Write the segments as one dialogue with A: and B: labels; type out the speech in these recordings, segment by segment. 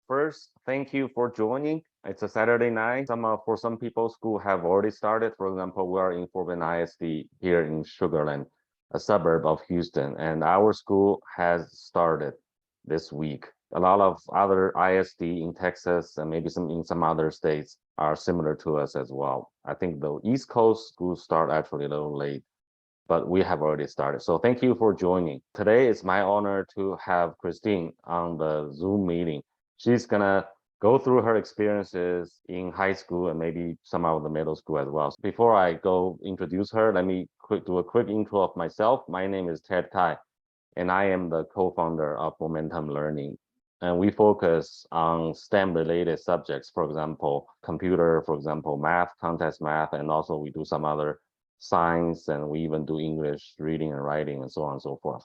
A: First, thank you for joining. It's a Saturday night. For some people, school have already started. For example, we are in Fort Bend ISD here in Sugar Land, a suburb of Houston, and our school has started this week. A lot of other ISD in Texas and maybe some other states are similar to us as well. I think the East Coast schools start actually a little late, but we have already started. So thank you for joining. Today it's my honor to have Christine on the Zoom meeting. She's gonna go through her experiences in high school and maybe some of the middle school as well. Before I go introduce her, let me do a quick intro of myself. My name is Ted Kai, and I am the co-founder of Momentum Learning. And we focus on STEM-related subjects, for example, computer, for example, math, contest math, and also we do some other science, and we even do English reading and writing and so on and so forth.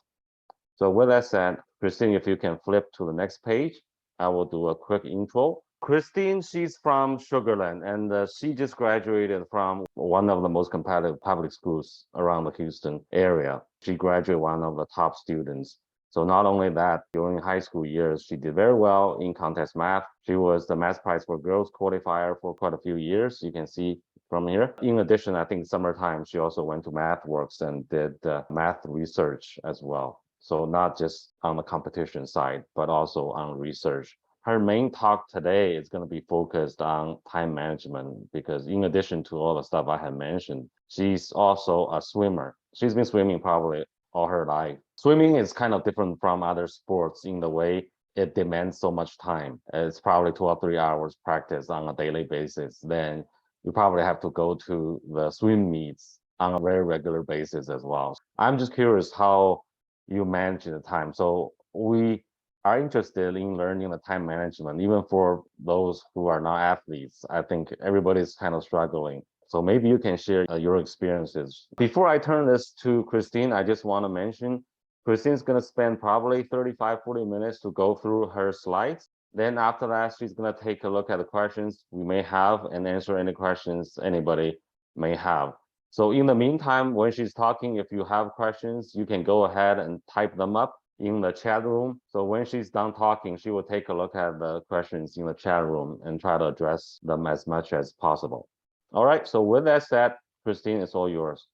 A: So with that said, Christine, if you can flip to the next page, I will do a quick intro. Christine, she's from Sugar Land, and she just graduated from one of the most competitive public schools around the Houston area. She graduated one of the top students. So not only that, during high school years, she did very well in contest math. She was the Math Prize for Girls qualifier for quite a few years. You can see from here. In addition, I think summertime, she also went to MathWorks and did math research as well. So not just on the competition side, but also on research. Her main talk today is going to be focused on time management because in addition to all the stuff I have mentioned, she's also a swimmer. She's been swimming probably all her life. Swimming is kind of different from other sports in the way it demands so much time. It's probably 2 or 3 hours practice on a daily basis. Then you probably have to go to the swim meets on a very regular basis as well. I'm just curious how you manage the time. So we are interested in learning the time management, even for those who are not athletes. I think everybody's kind of struggling. So maybe you can share your experiences. Before I turn this to Christine, I just want to mention Christine's going to spend probably 35, 40 minutes to go through her slides. Then after that, she's going to take a look at the questions we may have and answer any questions anybody may have. So in the meantime, when she's talking, if you have questions, you can go ahead and type them up in the chat room. So when she's done talking, she will take a look at the questions in the chat room and try to address them as much as possible. All right, so with that said, Christine, it's all yours.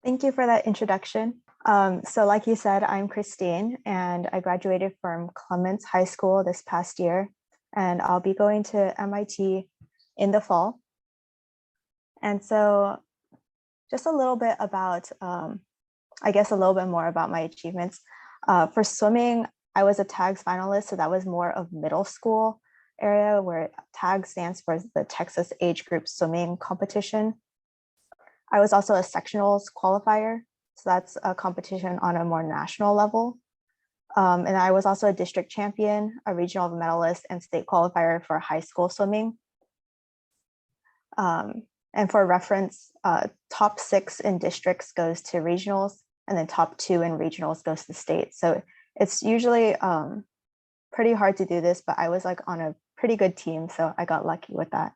B: Thank you for that introduction. So like you said, I'm Christine, and I graduated from Clements High School this past year, and I'll be going to MIT in the fall. And so just a little bit about, I guess a little bit more about my achievements. For swimming, I was a TAGS finalist, so that was more of middle school area, where TAG stands for the Texas Age Group Swimming Competition. I was also a sectionals qualifier, so that's a competition on a more national level. And I was also a district champion, a regional medalist, and state qualifier for high school swimming. And for reference, top 6 in districts goes to regionals, and then top 2 in regionals goes to state. So it's usually pretty hard to do this, but I was like on a pretty good team, so I got lucky with that.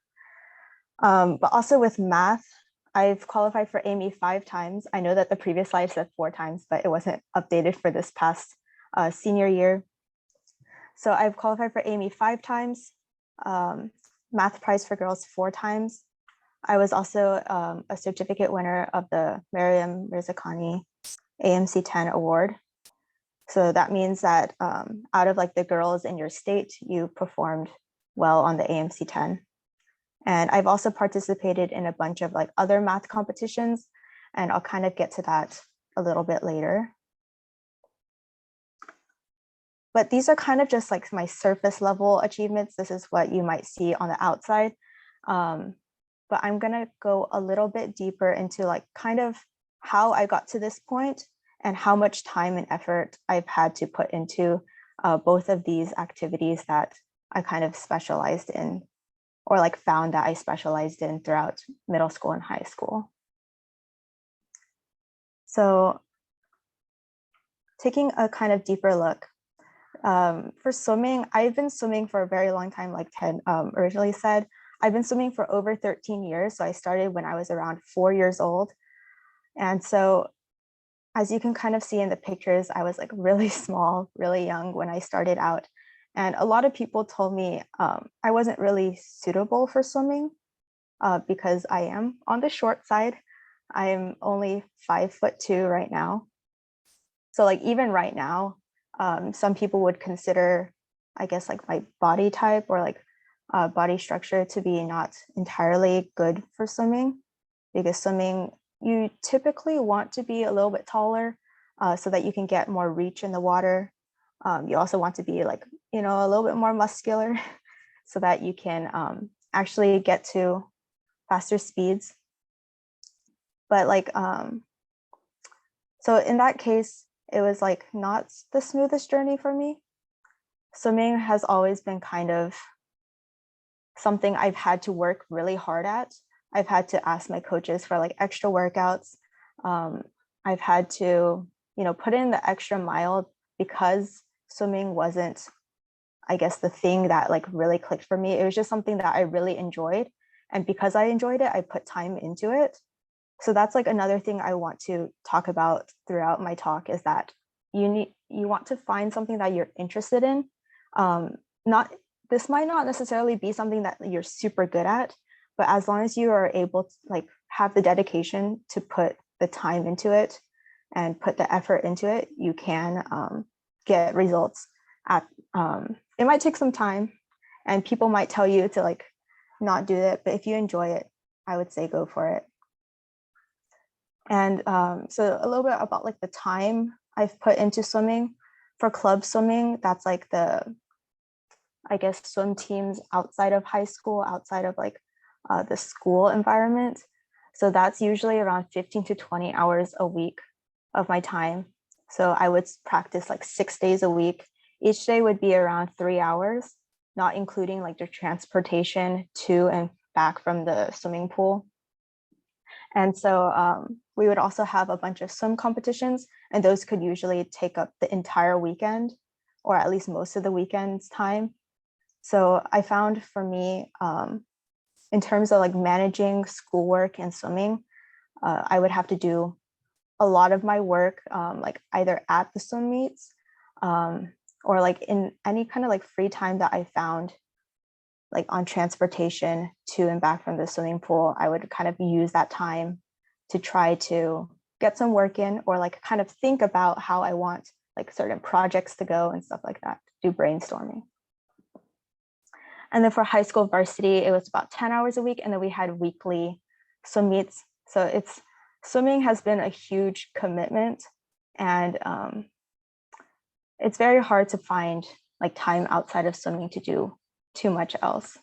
B: But also with math, I've qualified for AMY 5 times. I know that the previous slide said 4 times, but it wasn't updated for this past senior year. So I've qualified for AMY 5 times, Math Prize for Girls 4 times. I was also a certificate winner of the Mariam Rizakani AMC 10 award. So that means that out of like the girls in your state, you performed well on the AMC 10. And I've also participated in a bunch of like other math competitions, and I'll kind of get to that a little bit later. But these are kind of just like my surface level achievements. This is what you might see on the outside. But I'm gonna go a little bit deeper into like kind of how I got to this point and how much time and effort I've had to put into both of these activities that I kind of specialized in, or like found that I specialized in throughout middle school and high school. So taking a kind of deeper look, for swimming, I've been swimming for a very long time, like Ted originally said. I've been swimming for over 13 years. So I started when I was around 4 years old. And so as you can kind of see in the pictures, I was like really small, really young when I started out. And a lot of people told me I wasn't really suitable for swimming because I am on the short side. I'm only 5'2" right now. So like even right now, some people would consider, I guess, like my body type or like body structure to be not entirely good for swimming, because swimming, you typically want to be a little bit taller so that you can get more reach in the water. You also want to be like, a little bit more muscular so that you can actually get to faster speeds. But like, so in that case, it was like not the smoothest journey for me. Swimming has always been kind of something I've had to work really hard at. I've had to ask my coaches for like extra workouts. I've had to, put in the extra mile because swimming wasn't, I guess, the thing that like really clicked for me. It was just something that I really enjoyed. And because I enjoyed it, I put time into it. So that's like another thing I want to talk about throughout my talk, is that you want to find something that you're interested in. Not This might not necessarily be something that you're super good at, but as long as you are able to like have the dedication to put the time into it and put the effort into it, you can get results. It might take some time, and people might tell you to like not do it, but if you enjoy it, I would say go for it. And so a little bit about like the time I've put into swimming. For club swimming, that's like I guess, swim teams outside of high school, outside of like the school environment. So that's usually around 15 to 20 hours a week of my time. So I would practice like 6 days a week. Each day would be around 3 hours, not including like the transportation to and back from the swimming pool. And so we would also have a bunch of swim competitions, and those could usually take up the entire weekend, or at least most of the weekend's time. So I found for me, in terms of like managing schoolwork and swimming, I would have to do a lot of my work, like either at the swim meets or like in any kind of like free time that I found, like on transportation to and back from the swimming pool. I would kind of use that time to try to get some work in, or like kind of think about how I want like certain projects to go and stuff like that, do brainstorming. And then for high school varsity, it was about 10 hours a week. And then we had weekly swim meets. So swimming has been a huge commitment, and it's very hard to find like time outside of swimming to do too much else.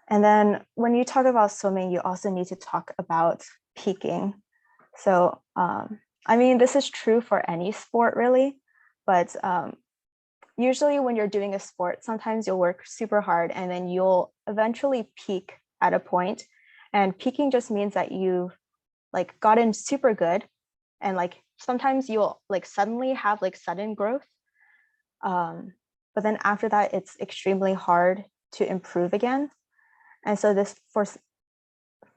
B: And then when you talk about swimming, you also need to talk about peaking. So, I mean, this is true for any sport really, but usually when you're doing a sport, sometimes you'll work super hard and then you'll eventually peak at a point. And peaking just means that you've like gotten super good, and like sometimes you'll like suddenly have like sudden growth. But then after that, it's extremely hard to improve again. And so this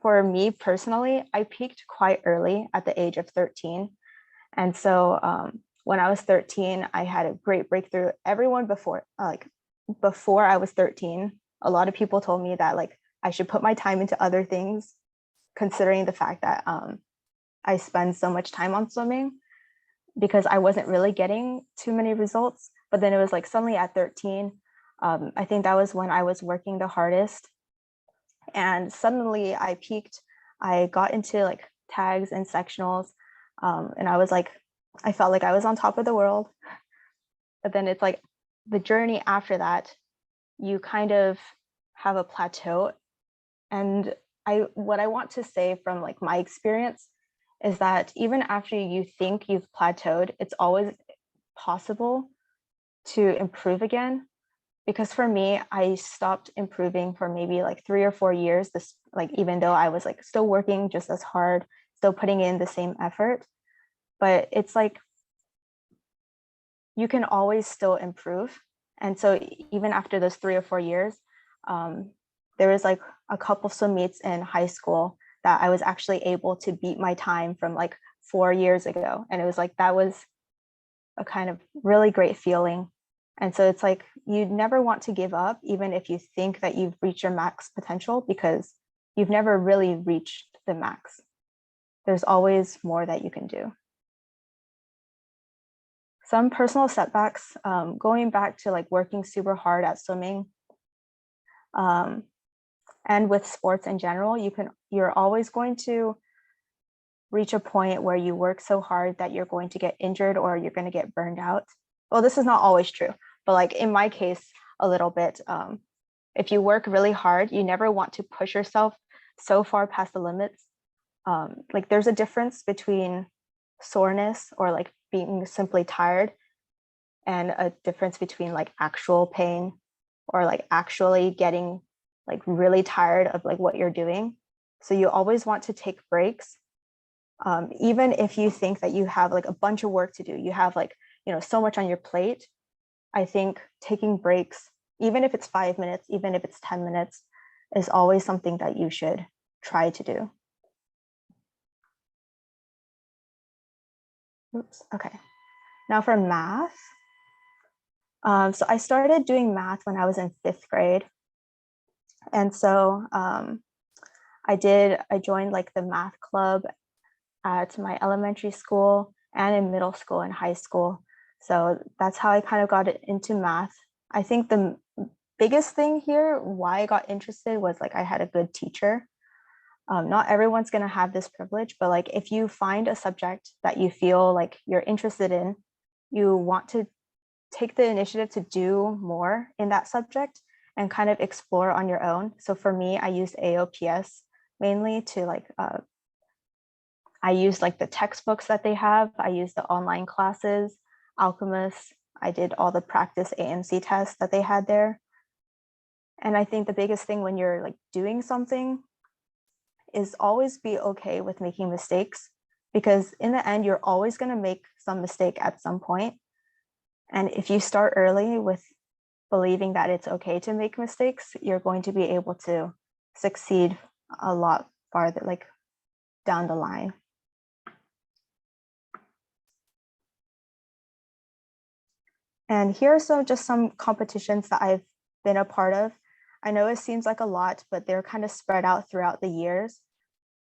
B: for me personally, I peaked quite early at the age of 13. And so when I was 13, I had a great breakthrough. Everyone before I was 13, a lot of people told me that like I should put my time into other things, considering the fact that I spend so much time on swimming, because I wasn't really getting too many results. But then it was like suddenly at 13, I think that was when I was working the hardest. And suddenly I peaked. I got into like tags and sectionals. And I felt like I was on top of the world. But then it's like the journey after that, you kind of have a plateau. And what I want to say from like my experience is that even after you think you've plateaued, it's always possible to improve again. Because for me, I stopped improving for maybe like 3 or 4 years, this like even though I was like still working just as hard, still putting in the same effort. But it's like you can always still improve. And so even after those 3 or 4 years, there was like a couple swim meets in high school that I was actually able to beat my time from like 4 years ago. And it was like, that was a kind of really great feeling. And so it's like you never want to give up, even if you think that you've reached your max potential, because you've never really reached the max. There's always more that you can do. Some personal setbacks, going back to like working super hard at swimming, and with sports in general, you're always going to reach a point where you work so hard that you're going to get injured or you're going to get burned out. Well, this is not always true, but like in my case, a little bit. If you work really hard, you never want to push yourself so far past the limits. Like there's a difference between soreness or like being simply tired, and a difference between like actual pain or like actually getting like really tired of like what you're doing. So you always want to take breaks. Even if you think that you have like a bunch of work to do, you have like, so much on your plate. I think taking breaks, even if it's 5 minutes, even if it's 10 minutes, is always something that you should try to do. Oops, okay. Now for math. So I started doing math when I was in 5th grade. And so I joined like the math club at my elementary school and in middle school and high school. So that's how I kind of got into math. I think the biggest thing here, why I got interested, was like I had a good teacher. Not everyone's going to have this privilege, but like if you find a subject that you feel like you're interested in, you want to take the initiative to do more in that subject and kind of explore on your own. So for me, I used AOPS mainly to like, I used like the textbooks that they have. I used the online classes, Alchemist. I did all the practice AMC tests that they had there. And I think the biggest thing when you're like doing something is always be okay with making mistakes, because in the end, you're always going to make some mistake at some point. And if you start early with believing that it's okay to make mistakes, you're going to be able to succeed a lot farther, like down the line. And here are just some competitions that I've been a part of. I know it seems like a lot, but they're kind of spread out throughout the years.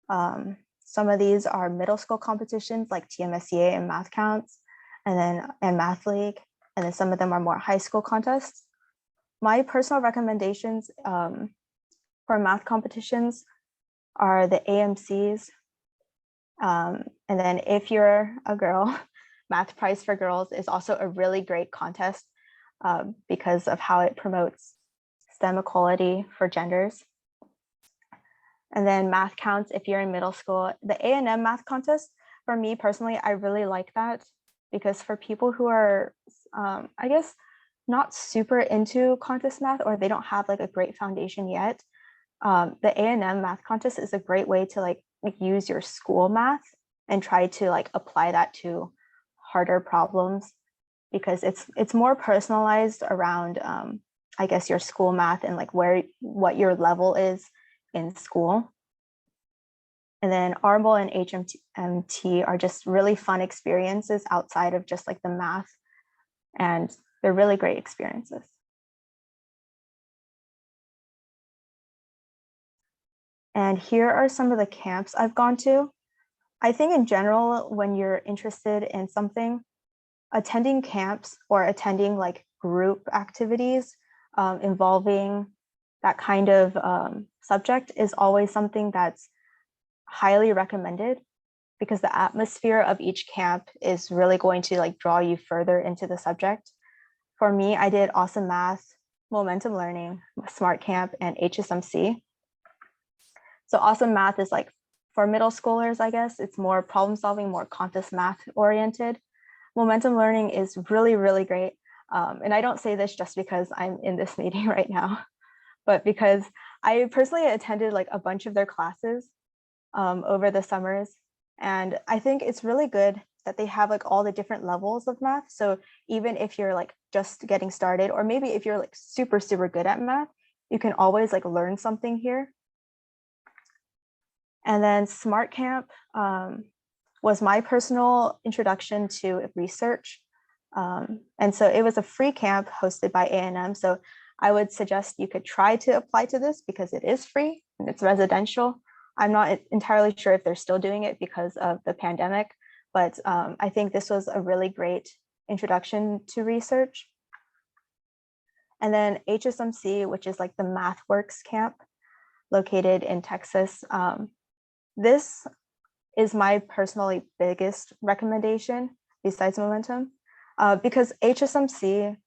B: Some of these are middle school competitions like TMSEA and Math Counts, and Math League, and then some of them are more high school contests. My personal recommendations for math competitions are the AMCs. And then if you're a girl, Math Prize for Girls is also a really great contest because of how it promotes STEM equality for genders. And then Math Counts if you're in middle school. The A&M math contest, for me personally, I really like that, because for people who are, I guess, not super into contest math, or they don't have like a great foundation yet, the A&M math contest is a great way to like use your school math and try to like apply that to harder problems, because it's more personalized around I guess your school math and like what your level is in school. And then ARML and HMT are just really fun experiences outside of just like the math, and they're really great experiences. And here are some of the camps I've gone to. I think in general, when you're interested in something, attending camps or attending like group activities involving that kind of subject is always something that's highly recommended, because the atmosphere of each camp is really going to like draw you further into the subject. For me, I did Awesome Math, Momentum Learning, Smart Camp, and HSMC. So Awesome Math is like for middle schoolers, I guess. It's more problem solving, more contest math oriented. Momentum Learning is really, really great. And I don't say this just because I'm in this meeting right now, but because I personally attended like a bunch of their classes over the summers. And I think it's really good that they have like all the different levels of math. So even if you're like just getting started, or maybe if you're like super, super good at math, you can always like learn something here. And then Smart Camp was my personal introduction to research. And so it was a free camp hosted by A&M. So I would suggest you could try to apply to this because it is free and it's residential. I'm not entirely sure if they're still doing it because of the pandemic, but I think this was a really great introduction to research. And then HSMC, which is like the MathWorks camp located in Texas. This is my personally biggest recommendation besides Momentum, because HSMC,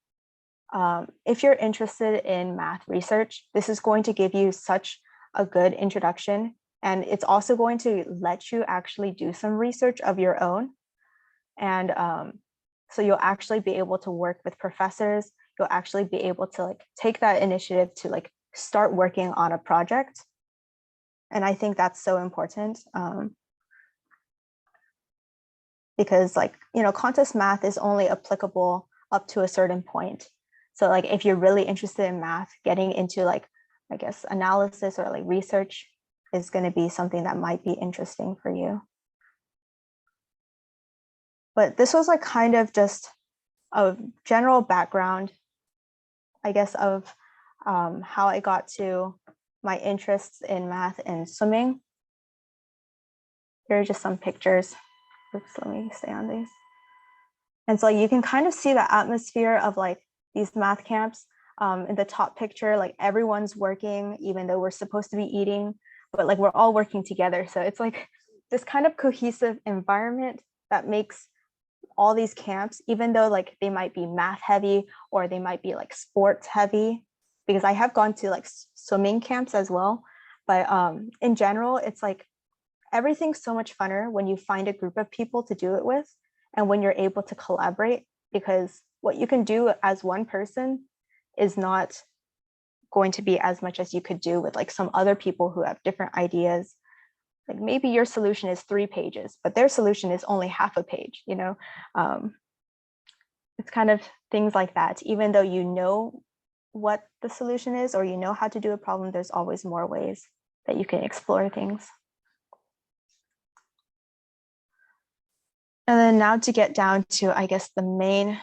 B: if you're interested in math research, this is going to give you such a good introduction. And it's also going to let you actually do some research of your own. And so you'll actually be able to work with professors. You'll actually be able to like take that initiative to like start working on a project. And I think that's so important. Because like, you know, contest math is only applicable up to a certain point. So like, if you're really interested in math, getting into like, I guess, analysis or like research is going to be something that might be interesting for you. But this was like kind of just a general background, I guess, of how I got to my interests in math and swimming. Here are just some pictures. Oops, let me stay on these. And so you can kind of see the atmosphere of like these math camps. In the top picture, like everyone's working, even though we're supposed to be eating, but like we're all working together. So it's like this kind of cohesive environment that makes all these camps, even though like they might be math heavy or they might be like sports heavy, because I have gone to like swimming camps as well. But in general, it's like everything's so much funner when you find a group of people to do it with and when you're able to collaborate, because what you can do as one person is not going to be as much as you could do with like some other people who have different ideas. Like maybe your solution is 3 pages, but their solution is only half a page, you know? It's kind of things like that. Even though you know what the solution is or you know how to do a problem, there's always more ways that you can explore things. And then now to get down to, I guess, the main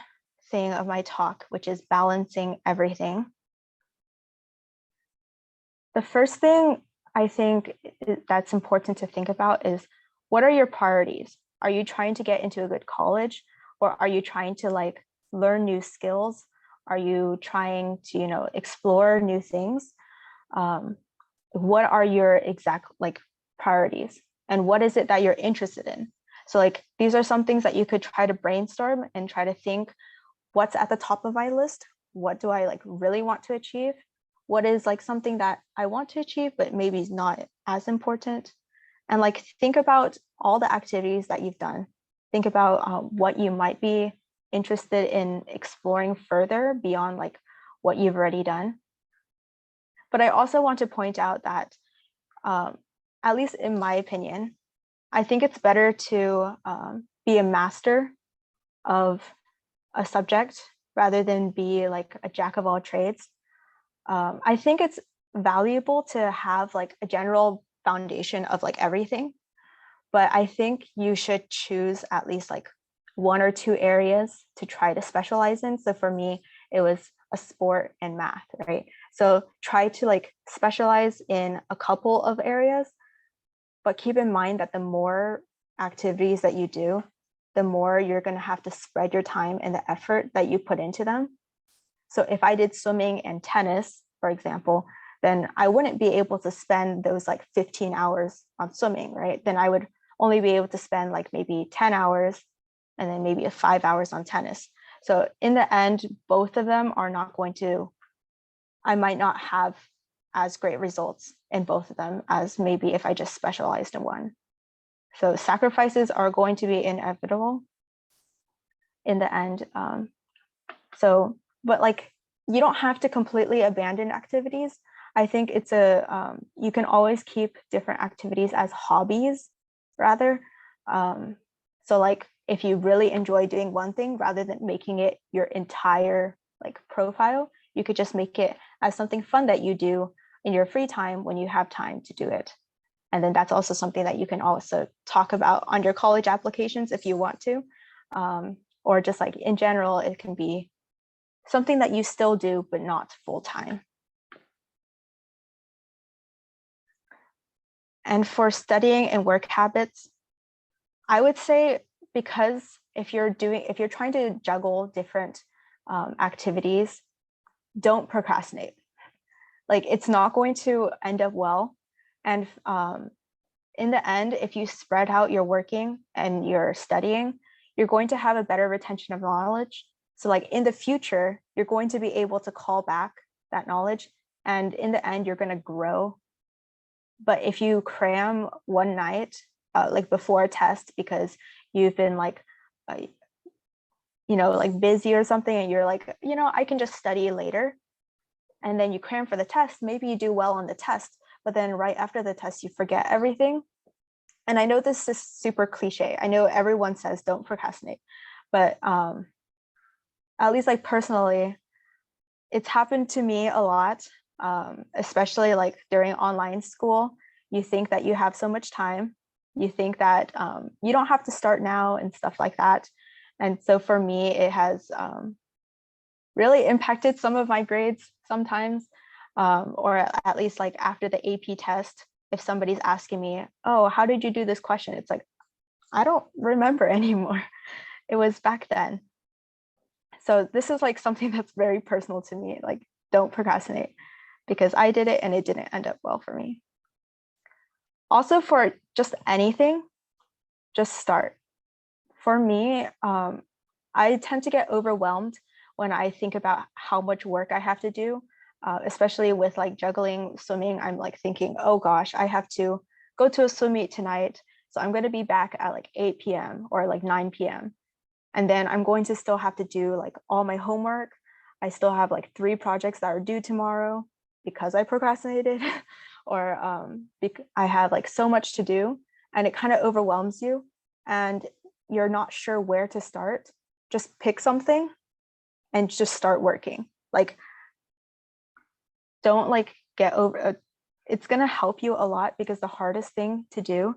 B: thing of my talk, which is balancing everything. The first thing I think that's important to think about is, what are your priorities? Are you trying to get into a good college, or are you trying to like learn new skills? Are you trying to, you know, explore new things? What are your exact like priorities, and what is it that you're interested in? So like these are some things that you could try to brainstorm and try to think, what's at the top of my list? What do I like really want to achieve? What is like something that I want to achieve, but maybe is not as important? And like think about all the activities that you've done. Think about what you might be interested in exploring further beyond like what you've already done. But I also want to point out that, at least in my opinion, I think it's better to be a master of a subject rather than be like a jack of all trades. I think it's valuable to have like a general foundation of like everything, but I think you should choose at least like 1 or 2 areas to try to specialize in. So for me, it was a sport and math, right? So try to like specialize in a couple of areas, but keep in mind that the more activities that you do, the more you're going to have to spread your time and the effort that you put into them. So if I did swimming and tennis, for example, then I wouldn't be able to spend those like 15 hours on swimming, right? Then I would only be able to spend like maybe 10 hours and then maybe 5 hours on tennis. So in the end, both of them are not going to, I might not have as great results in both of them as maybe if I just specialized in one. So sacrifices are going to be inevitable in the end. But like, you don't have to completely abandon activities. I think it's you can always keep different activities as hobbies rather. So like if you really enjoy doing one thing, rather than making it your entire like profile, you could just make it as something fun that you do in your free time when you have time to do it. And then that's also something that you can also talk about on your college applications if you want to. or just like in general, it can be something that you still do, but not full time. And for studying and work habits, I would say, because if you're trying to juggle different activities, don't procrastinate. Like, it's not going to end up well. And in the end, if you spread out your working and your studying, you're going to have a better retention of knowledge. So like in the future, you're going to be able to call back that knowledge. And in the end, you're going to grow. But if you cram one night, like before a test, because you've been like, like busy or something, and you're like, I can just study later. And then you cram for the test, maybe you do well on the test, but then right after the test, you forget everything. And I know this is super cliche. I know everyone says don't procrastinate, but at least like personally, it's happened to me a lot, especially like during online school. You think that you have so much time. You think that you don't have to start now and stuff like that. And so for me, it has really impacted some of my grades sometimes, or at least like after the AP test, if somebody's asking me, oh, how did you do this question? It's like, I don't remember anymore. It was back then. So this is like something that's very personal to me, like don't procrastinate, because I did it and it didn't end up well for me. Also, for just anything, just start. For me, I tend to get overwhelmed when I think about how much work I have to do, especially with like juggling swimming. I'm like thinking, oh gosh, I have to go to a swim meet tonight. So I'm going to be back at like 8 p.m. or like 9 p.m. And then I'm going to still have to do like all my homework. I still have like 3 projects that are due tomorrow because I procrastinated, or I had like so much to do, and it kind of overwhelms you and you're not sure where to start. Just pick something and just start working. Like, don't like get over, it's going to help you a lot, because the hardest thing to do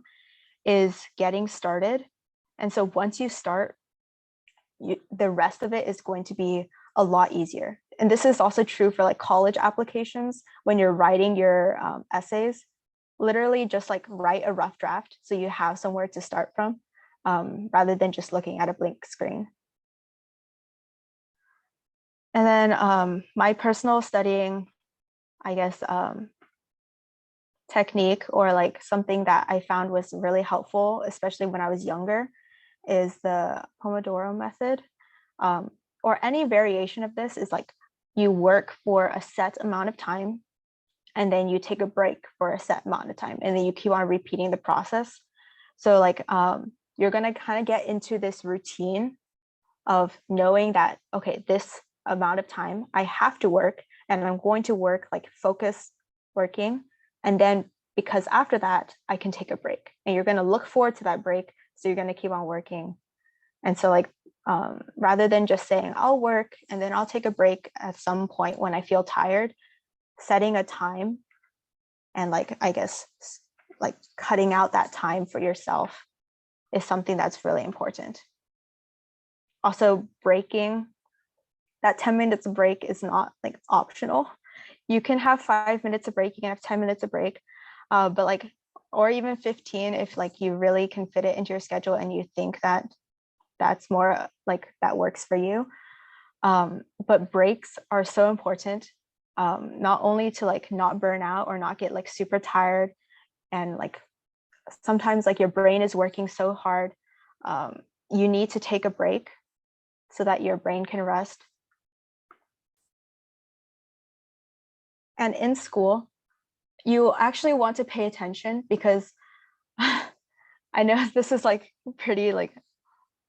B: is getting started. And so once you start, the rest of it is going to be a lot easier. And this is also true for like college applications. When you're writing your essays, literally just like write a rough draft so you have somewhere to start from, rather than just looking at a blank screen. And then my personal studying, I guess, technique, or like something that I found was really helpful, especially when I was younger, is the Pomodoro Method, or any variation of this. Is like you work for a set amount of time, and then you take a break for a set amount of time, and then you keep on repeating the process. So like you're going to kind of get into this routine of knowing that, okay, this amount of time I have to work, and I'm going to work like focus working. And then because after that, I can take a break, and you're going to look forward to that break. So you're going to keep on working. And so like, rather than just saying I'll work and then I'll take a break at some point when I feel tired, setting a time and like, I guess, like cutting out that time for yourself is something that's really important. Also, breaking, that 10 minutes break is not like optional. You can have 5 minutes of break, you can have 10 minutes of break, but like, or even 15 if like you really can fit it into your schedule and you think that that's more like that works for you. But breaks are so important, not only to like not burn out or not get like super tired, and like sometimes like your brain is working so hard, you need to take a break so that your brain can rest. And in school, you actually want to pay attention, because I know this is like pretty like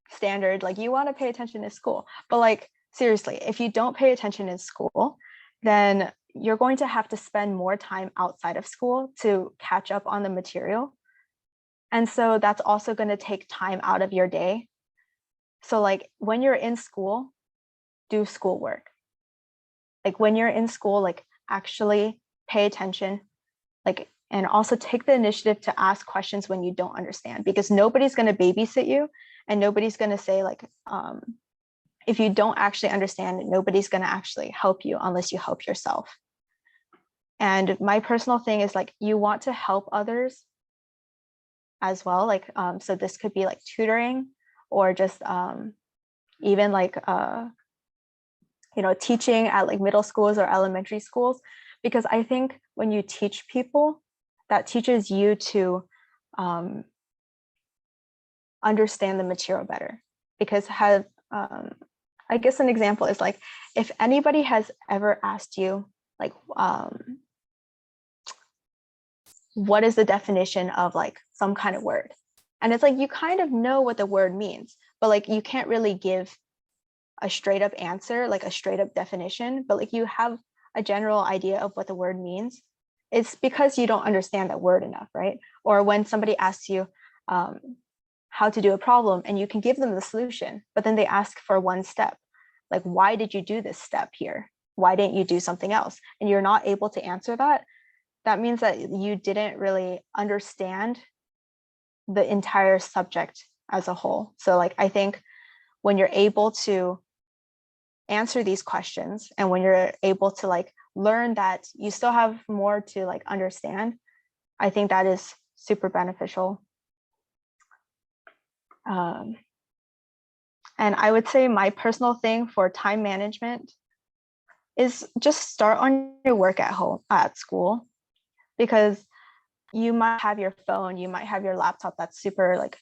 B: standard, like you want to pay attention in school, but like seriously, if you don't pay attention in school, then you're going to have to spend more time outside of school to catch up on the material. And so that's also going to take time out of your day. So like when you're in school, do schoolwork. Like when you're in school, like actually pay attention, like, and also take the initiative to ask questions when you don't understand, because nobody's going to babysit you, and nobody's going to say like, if you don't actually understand, nobody's going to actually help you unless you help yourself. And my personal thing is like, you want to help others as well. Like, so this could be like tutoring or just even like, teaching at like middle schools or elementary schools, because I think when you teach people, that teaches you to understand the material better. Because I guess an example is like, if anybody has ever asked you like, what is the definition of like some kind of word? And it's like, you kind of know what the word means, but like, you can't really give a straight up answer, like a straight up definition, but like you have a general idea of what the word means. It's because you don't understand that word enough, right? Or when somebody asks you how to do a problem and you can give them the solution, but then they ask for one step. Like, why did you do this step here? Why didn't you do something else? And you're not able to answer that. That means that you didn't really understand the entire subject as a whole. So like, I think when you're able to answer these questions and when you're able to like learn that you still have more to like understand, I think that is super beneficial. And I would say my personal thing for time management is just start on your work at home, at school, because you might have your phone, you might have your laptop that's super like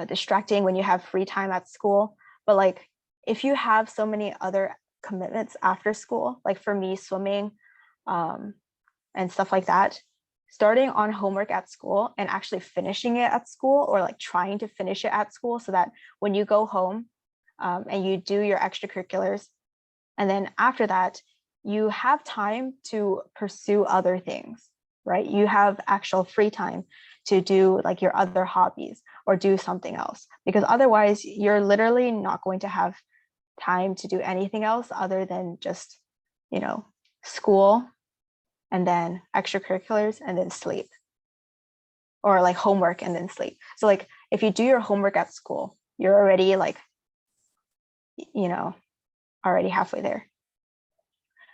B: distracting when you have free time at school. But like, if you have so many other commitments after school, like for me, swimming and stuff like that, starting on homework at school and actually finishing it at school, or like trying to finish it at school, so that when you go home and you do your extracurriculars, and then after that, you have time to pursue other things, right? You have actual free time to do like your other hobbies or do something else, because otherwise you're literally not going to have time to do anything else other than just, school and then extracurriculars and then sleep, or like homework and then sleep. So like, if you do your homework at school, you're already like, already halfway there.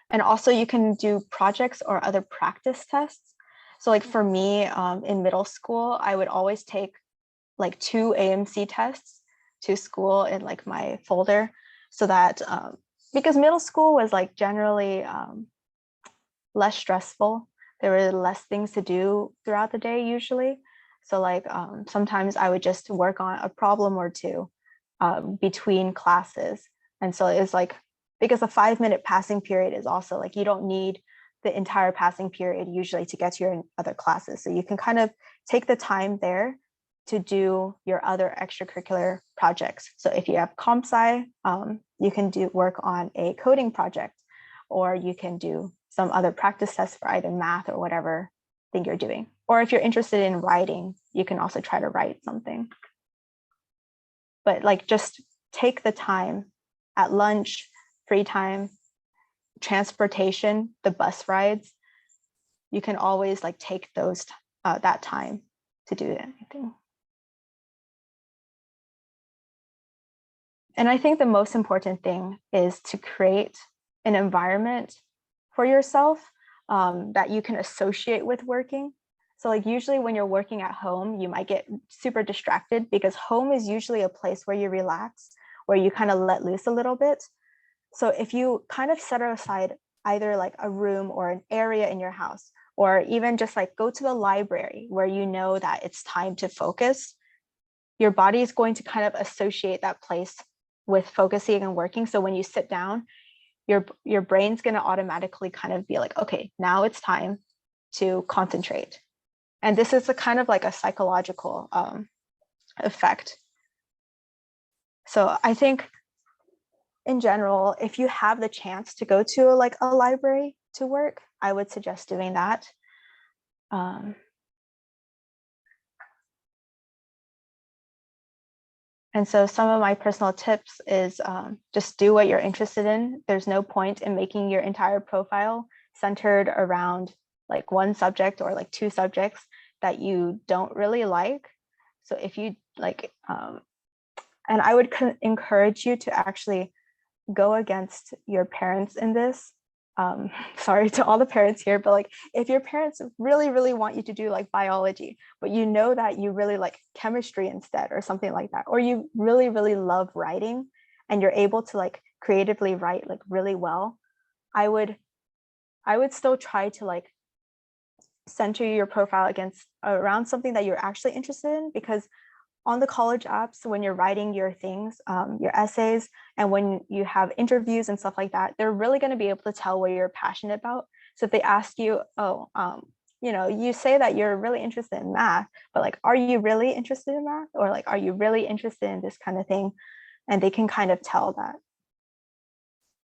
B: And also you can do projects or other practice tests. So like for me, in middle school, I would always take like 2 AMC tests to school in like my folder, so that because middle school was like generally less stressful. There were less things to do throughout the day usually. So like sometimes I would just work on a problem or two between classes. And so it's like, because a 5-minute passing period is also like, you don't need the entire passing period usually to get to your other classes. So you can kind of take the time there to do your other extracurricular projects. So if you have comp sci, you can work on a coding project, or you can do some other practice tests for either math or whatever thing you're doing. Or if you're interested in writing, you can also try to write something. But like, just take the time at lunch, free time, transportation, the bus rides, you can always like take those that time to do anything. And I think the most important thing is to create an environment for yourself that you can associate with working. So like, usually when you're working at home, you might get super distracted, because home is usually a place where you relax, where you kind of let loose a little bit. So if you kind of set aside either like a room or an area in your house, or even just like go to the library where you know that it's time to focus, your body is going to kind of associate that place with focusing and working. So when you sit down, your brain's going to automatically kind of be like, okay, now it's time to concentrate. And this is a kind of like a psychological effect. So I think in general, if you have the chance to go to like a library to work, I would suggest doing that. And so some of my personal tips is just do what you're interested in. There's no point in making your entire profile centered around like one subject or like 2 subjects that you don't really like. So if you like, and I would encourage you to actually go against your parents in this. Sorry to all the parents here, but like if your parents really, really want you to do like biology, but you know that you really like chemistry instead or something like that, or you really, really love writing and you're able to like creatively write like really well, I would still try to like center your profile against around something that you're actually interested in, because on the college apps, when you're writing your things, your essays, and when you have interviews and stuff like that, they're really going to be able to tell what you're passionate about. So if they ask you, oh, you know, you say that you're really interested in math, but like, are you really interested in math? Or like, are you really interested in this kind of thing? And they can kind of tell that.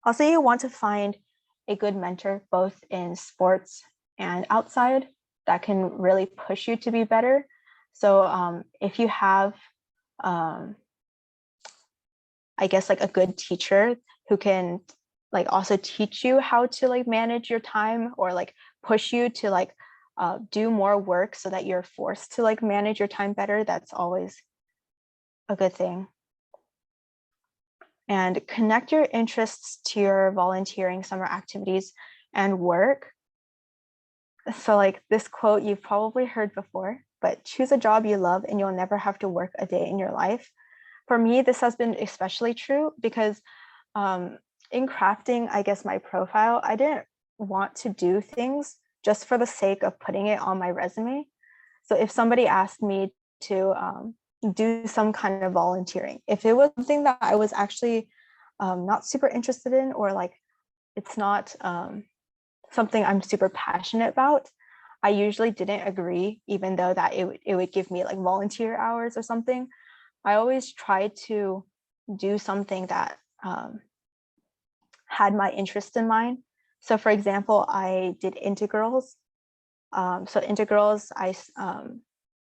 B: Also, you want to find a good mentor, both in sports and outside, that can really push you to be better. So if you have, I guess like a good teacher who can like also teach you how to like manage your time, or like push you to like do more work so that you're forced to like manage your time better, that's always a good thing. And connect your interests to your volunteering, summer activities, and work. So like this quote you've probably heard before, but choose a job you love and you'll never have to work a day in your life. For me, this has been especially true because in crafting, I guess, my profile, I didn't want to do things just for the sake of putting it on my resume. So if somebody asked me to do some kind of volunteering, if it was something that I was actually not super interested in, or like it's not something I'm super passionate about, I usually didn't agree, even though that it would give me like volunteer hours or something. I always tried to do something that had my interest in mind. So for example, I did integrals. So integrals,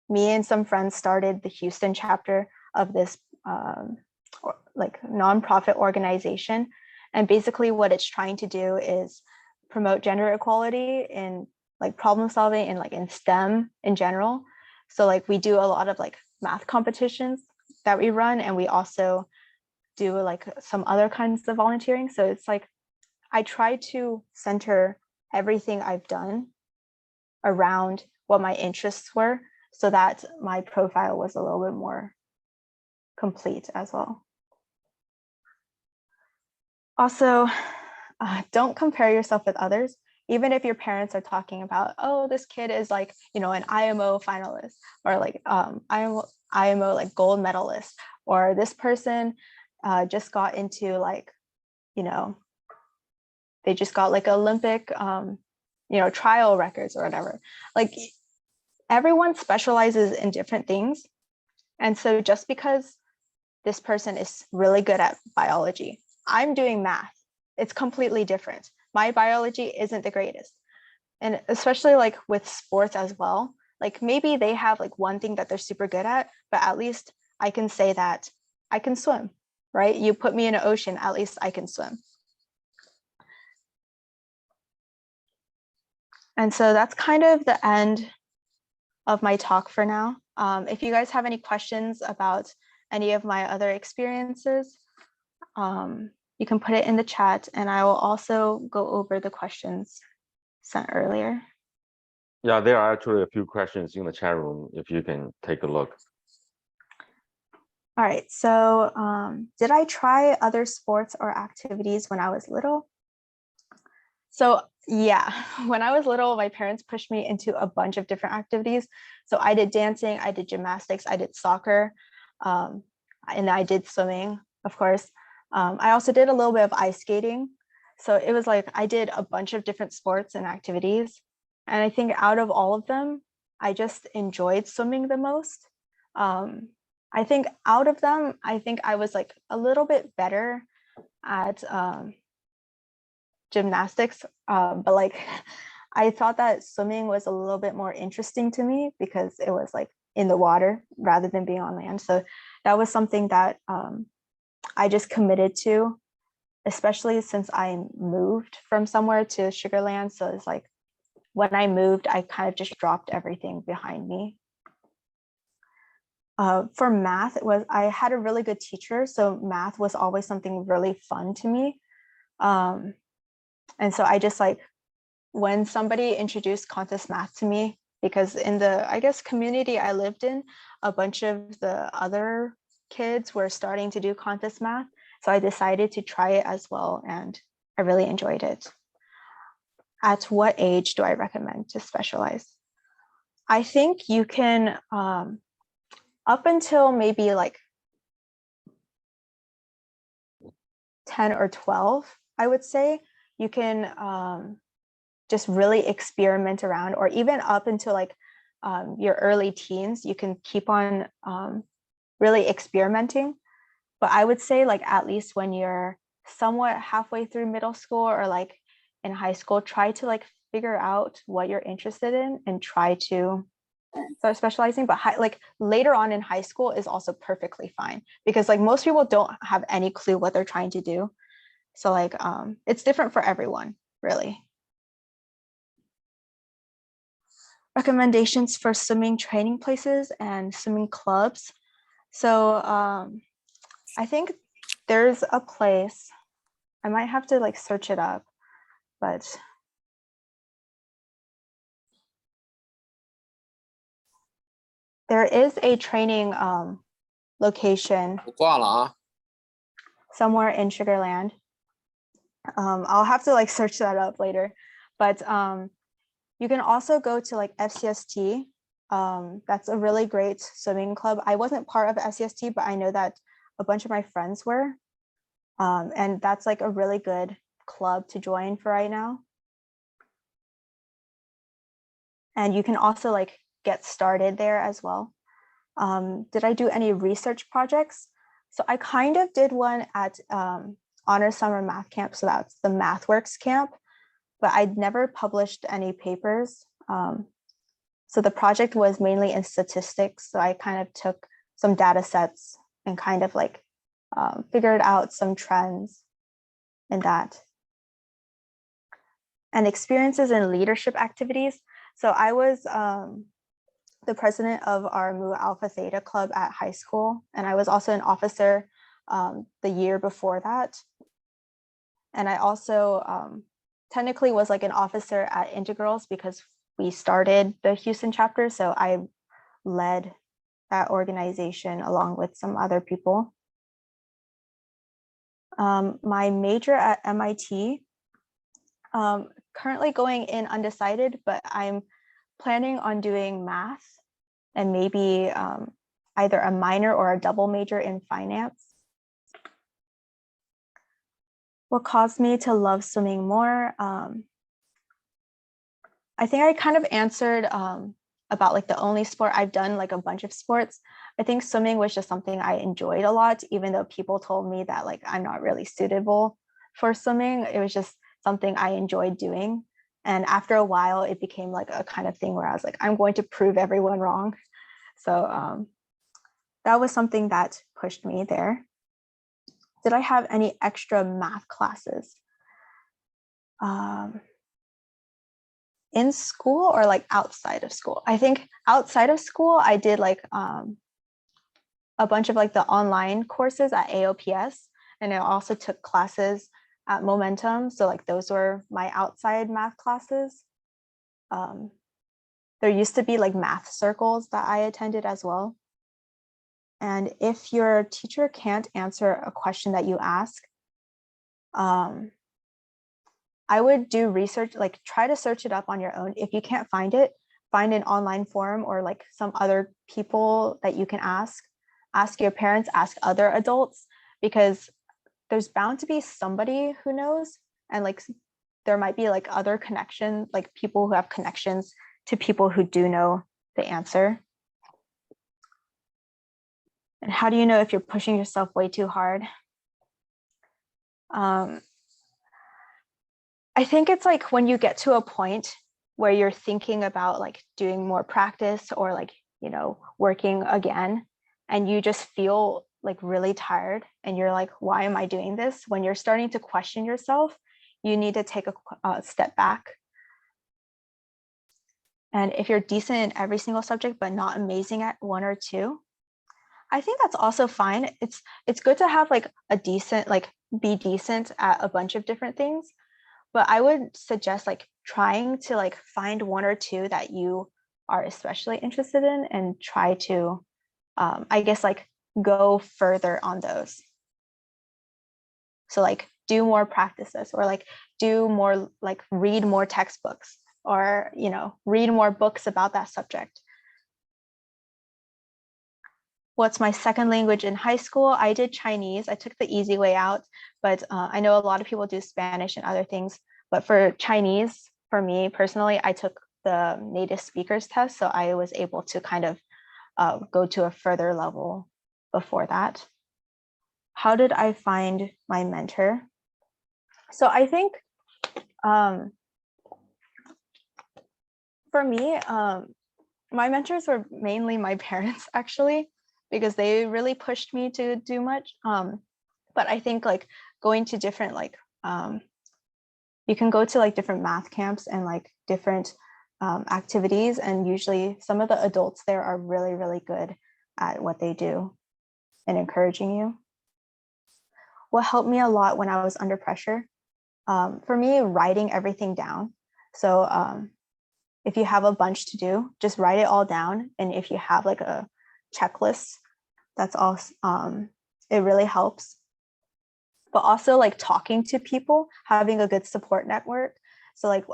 B: me and some friends started the Houston chapter of this like nonprofit organization. And basically what it's trying to do is promote gender equality in like problem solving and like in STEM in general. So like we do a lot of like math competitions that we run, and we also do like some other kinds of volunteering. So it's like I try to center everything I've done around what my interests were, so that my profile was a little bit more complete as well. Also, don't compare yourself with others. Even if your parents are talking about, oh, this kid is like, you know, an IMO finalist, or like IMO like gold medalist, or this person just got into like, you know, they just got like Olympic, you know, trial records or whatever. Like everyone specializes in different things. And so just because this person is really good at biology, I'm doing math, it's completely different. My biology isn't the greatest. And especially like with sports as well, like maybe they have like one thing that they're super good at, but at least I can say that I can swim, right? You put me in an ocean, at least I can swim. And so that's kind of the end of my talk for now. If you guys have any questions about any of my other experiences, you can put it in the chat, and I will also go over the questions sent earlier.
A: Yeah, there are actually a few questions in the chat room if you can take a look.
B: All right, so did I try other sports or activities when I was little? So yeah, when I was little, my parents pushed me into a bunch of different activities. So I did dancing, I did gymnastics, I did soccer, and I did swimming, of course. I also did a little bit of ice skating. So it was like I did a bunch of different sports and activities. And I think out of all of them, I just enjoyed swimming the most. I think out of them, I think I was like a little bit better at gymnastics, but like I thought that swimming was a little bit more interesting to me because it was like in the water rather than being on land. So that was something that I just committed to, especially since I moved from somewhere to Sugar Land. So it's like when I moved, I kind of just dropped everything behind me. For math, I had a really good teacher, so math was always something really fun to me. And so I just like, when somebody introduced contest math to me, because in the, I guess, community I lived in, a bunch of the other kids were starting to do contest math. So I decided to try it as well, and I really enjoyed it. At what age do I recommend to specialize? I think you can, up until maybe like 10 or 12, I would say, you can just really experiment around, or even up until like your early teens, you can keep on really experimenting. But I would say like at least when you're somewhat halfway through middle school or like in high school, try to like figure out what you're interested in and try to start specializing. But like later on in high school is also perfectly fine, because like most people don't have any clue what they're trying to do. So like it's different for everyone, really. Recommendations for swimming training places and swimming clubs. So I think there's a place, I might have to like search it up, but there is a training location
C: 我挂了啊。
B: somewhere in Sugar Land. I'll have to like search that up later, but you can also go to like FCST. That's a really great swimming club. I wasn't part of FCST, but I know that a bunch of my friends were. And that's like a really good club to join for right now. And you can also like get started there as well. Did I do any research projects? So I kind of did one at Honor Summer Math Camp. So that's the MathWorks camp, but I'd never published any papers. So the project was mainly in statistics. So I kind of took some data sets and kind of like figured out some trends in that. And experiences in leadership activities. So I was the president of our Mu Alpha Theta club at high school. And I was also an officer the year before that. And I also technically was like an officer at Integrals because we started the Houston chapter. So I led that organization along with some other people. My major at MIT, currently going in undecided, but I'm planning on doing math and maybe either a minor or a double major in finance. What caused me to love swimming more? I think I kind of answered about like the only sport I've done, like a bunch of sports. I think swimming was just something I enjoyed a lot, even though people told me that like I'm not really suitable for swimming. It was just something I enjoyed doing. And after a while, it became like a kind of thing where I was like, I'm going to prove everyone wrong. So that was something that pushed me there. Did I have any extra math classes? In school or like outside of school? I think outside of school, I did like a bunch of like the online courses at AOPS. And I also took classes at Momentum. So like those were my outside math classes. There used to be like math circles that I attended as well. And if your teacher can't answer a question that you ask, I would do research, like try to search it up on your own. If you can't find it, find an online forum or like some other people that you can ask your parents, ask other adults, because there's bound to be somebody who knows. And like there might be like other connections, like people who have connections to people who do know the answer. And how do you know if you're pushing yourself way too hard? I think it's like when you get to a point where you're thinking about like doing more practice or like, you know, working again, and you just feel like really tired and you're like, why am I doing this? When you're starting to question yourself, you need to take a step back. And if you're decent in every single subject, but not amazing at one or two, I think that's also fine. It's good to have like a decent, like be decent at a bunch of different things, but I would suggest like trying to like find one or two that you are especially interested in and try to, I guess, like go further on those. So like do more practices, or like do more, like read more textbooks, or read more books about that subject. What's my second language in high school? I did Chinese. I took the easy way out, but I know a lot of people do Spanish and other things. But for Chinese, for me personally, I took the native speakers test, so I was able to kind of go to a further level before that. How did I find my mentor? So I think for me, my mentors were mainly my parents, actually, because they really pushed me to do much. But I think like going to different, like you can go to like different math camps and like different activities, and usually some of the adults there are really, really good at what they do and encouraging you. What helped me a lot when I was under pressure, for me, writing everything down. So if you have a bunch to do, just write it all down. And if you have like a checklist, that's all, it really helps. But also like talking to people, having a good support network. So like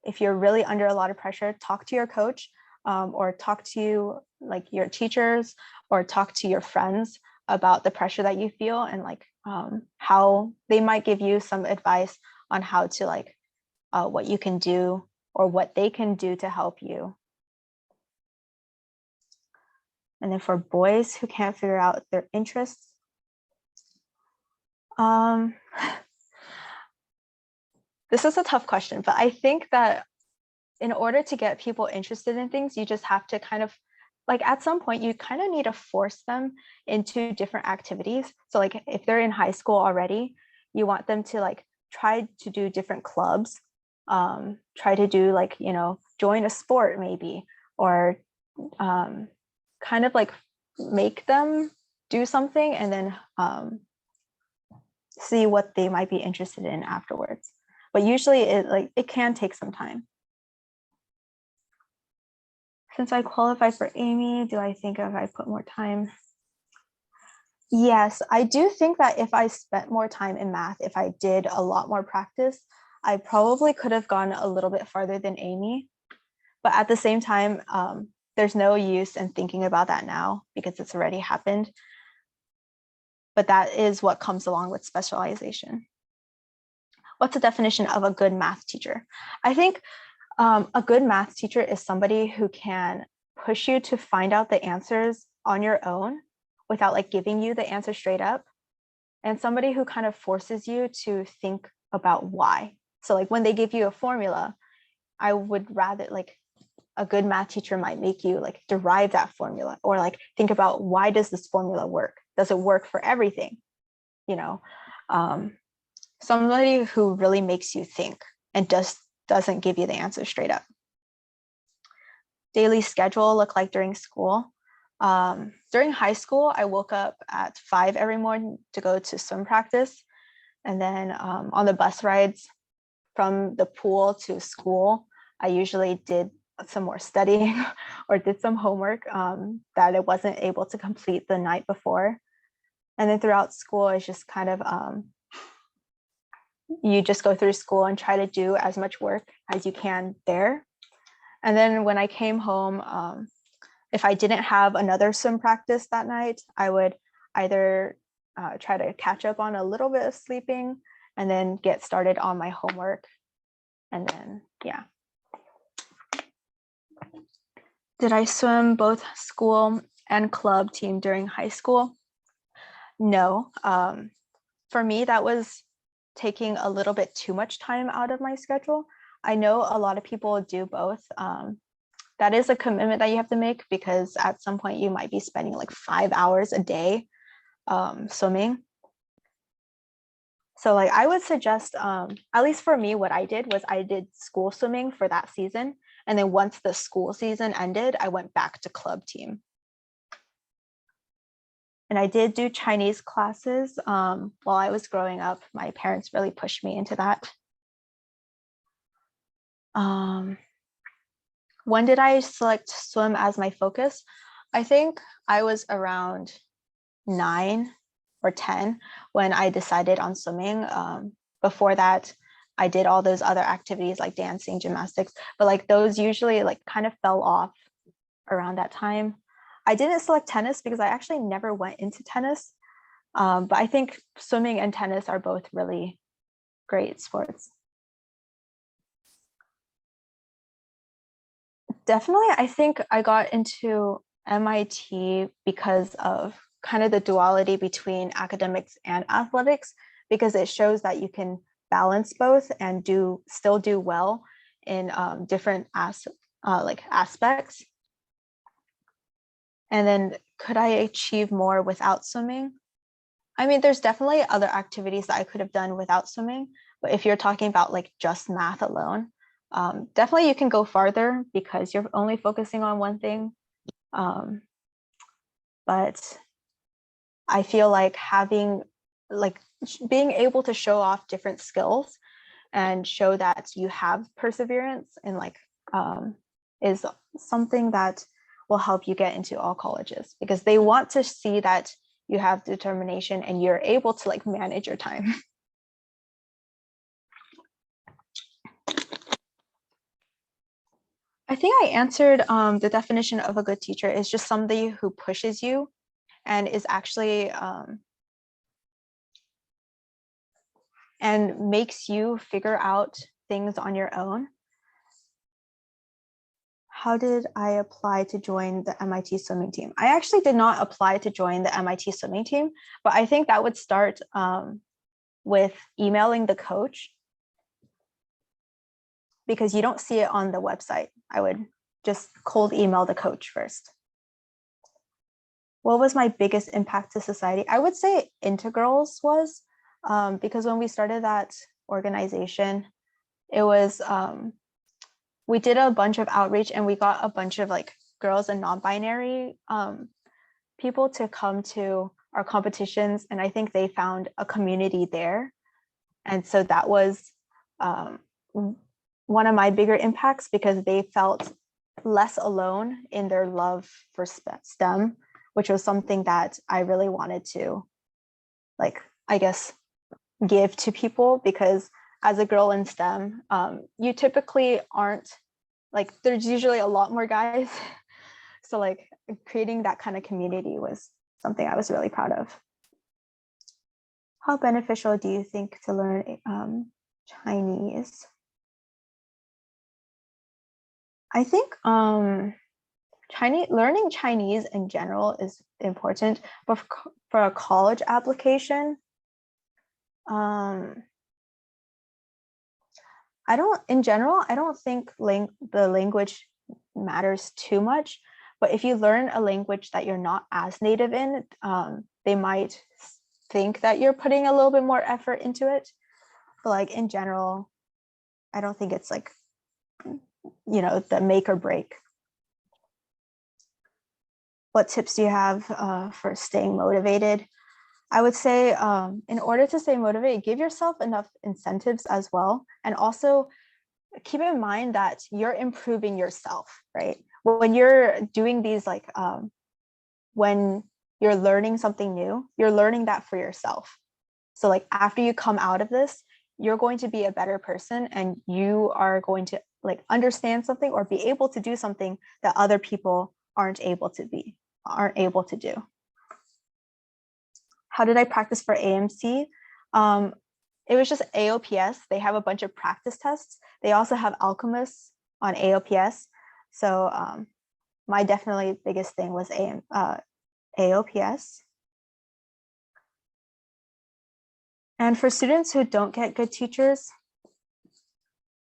B: if you're really under a lot of pressure, talk to your coach, or talk to like your teachers, or talk to your friends about the pressure that you feel, and like how they might give you some advice on how to like what you can do, or what they can do to help you. And then for boys who can't figure out their interests, this is a tough question, but I think that in order to get people interested in things, you just have to kind of like at some point you kind of need to force them into different activities. So like if they're in high school already, you want them to like try to do different clubs, try to do like, join a sport maybe, or kind of like make them do something, and then see what they might be interested in afterwards. But usually it can take some time. Since I qualified for Amy, do I think if I put more time? Yes, I do think that if I spent more time in math, if I did a lot more practice, I probably could have gone a little bit farther than Amy. But at the same time, there's no use in thinking about that now because it's already happened. But that is what comes along with specialization. What's the definition of a good math teacher? I think a good math teacher is somebody who can push you to find out the answers on your own without like giving you the answer straight up, and somebody who kind of forces you to think about why. So like when they give you a formula, I would rather like a good math teacher might make you like derive that formula, or like think about why does this formula work? Does it work for everything? Somebody who really makes you think and doesn't give you the answer straight up. Daily schedule look like during school. During high school, I woke up at 5 every morning to go to swim practice. And then on the bus rides from the pool to school, I usually did some more studying or did some homework that I wasn't able to complete the night before. And then throughout school, it's just kind of, you just go through school and try to do as much work as you can there. And then when I came home, if I didn't have another swim practice that night, I would either try to catch up on a little bit of sleeping and then get started on my homework. And then, yeah. Did I swim both school and club team during high school? No. For me, that was taking a little bit too much time out of my schedule. I know a lot of people do both. That is a commitment that you have to make, because at some point you might be spending like 5 hours a day swimming. So like I would suggest, at least for me, what I did was I did school swimming for that season. And then once the school season ended, I went back to club team. And I did do Chinese classes while I was growing up. My parents really pushed me into that. When did I select swim as my focus? I think I was around 9 or 10 when I decided on swimming. Before that, I did all those other activities like dancing, gymnastics, but like those usually like kind of fell off around that time. I didn't select tennis because I actually never went into tennis. But I think swimming and tennis are both really great sports. Definitely, I think I got into MIT because of kind of the duality between academics and athletics, because it shows that you can balance both and still do well in different aspects. And then could I achieve more without swimming? I mean, there's definitely other activities that I could have done without swimming, but if you're talking about like just math alone, definitely you can go farther because you're only focusing on one thing. But I feel like being able to show off different skills and show that you have perseverance and is something that will help you get into all colleges, because they want to see that you have determination and you're able to like manage your time. I think I answered the definition of a good teacher is just somebody who pushes you and is actually and makes you figure out things on your own. How did I apply to join the MIT swimming team? I actually did not apply to join the MIT swimming team, but I think that would start with emailing the coach, because you don't see it on the website. I would just cold email the coach first. What was my biggest impact to society? I would say integrals was, because when we started that organization, it was, we did a bunch of outreach and we got a bunch of like girls and non-binary people to come to our competitions. And I think they found a community there. And so that was one of my bigger impacts, because they felt less alone in their love for STEM, which was something that I really wanted to, like, I guess, give to people, because as a girl in STEM, you typically aren't, like, there's usually a lot more guys. So like creating that kind of community was something I was really proud of. How beneficial do you think to learn Chinese? I think learning Chinese in general is important, but for a college application, I don't think the language matters too much. But if you learn a language that you're not as native in, they might think that you're putting a little bit more effort into it. But like in general, I don't think it's like, the make or break. What tips do you have for staying motivated? I would say in order to stay motivated, give yourself enough incentives as well. And also keep in mind that you're improving yourself, right? When you're doing these, like when you're learning something new, you're learning that for yourself. So like after you come out of this, you're going to be a better person and you are going to like understand something or be able to do something that other people aren't able to do. How did I practice for AMC? It was just AOPS. They have a bunch of practice tests. They also have Alchemist on AOPS. So my definitely biggest thing was AOPS. And for students who don't get good teachers,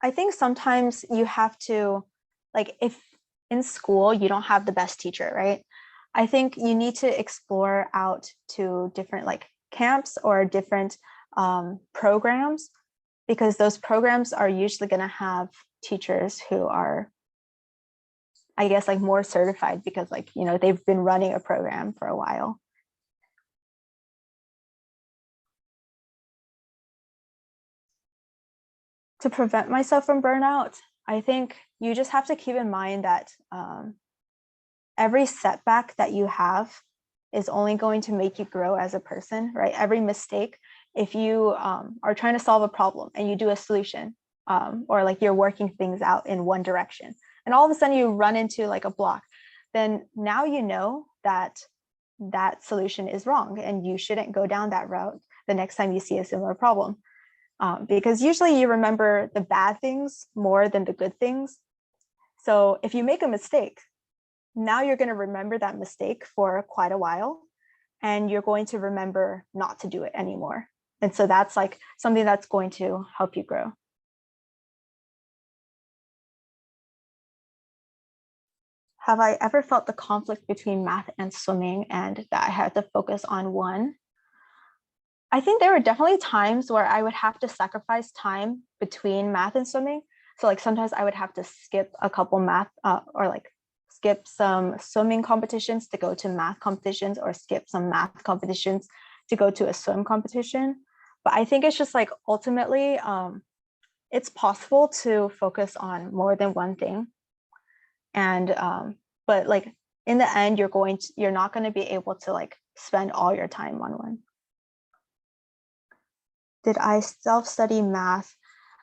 B: I think sometimes you have to, like, if in school you don't have the best teacher, right? I think you need to explore out to different like camps or different programs, because those programs are usually going to have teachers who are, I guess, like more certified, because like, they've been running a program for a while. To prevent myself from burnout, I think you just have to keep in mind that every setback that you have is only going to make you grow as a person, right? Every mistake, if you are trying to solve a problem and you do a solution, or like you're working things out in one direction, and all of a sudden you run into like a block, then now you know that that solution is wrong and you shouldn't go down that route the next time you see a similar problem. Because usually you remember the bad things more than the good things. So if you make a mistake, now you're going to remember that mistake for quite a while, and you're going to remember not to do it anymore. And so that's like something that's going to help you grow. Have I ever felt the conflict between math and swimming and that I had to focus on one? I think there were definitely times where I would have to sacrifice time between math and swimming. So like sometimes I would have to skip a couple math or like skip some swimming competitions to go to math competitions, or skip some math competitions to go to a swim competition. But I think it's just like ultimately it's possible to focus on more than one thing. And but like in the end, you're not going to be able to like spend all your time on one. Did I self-study math?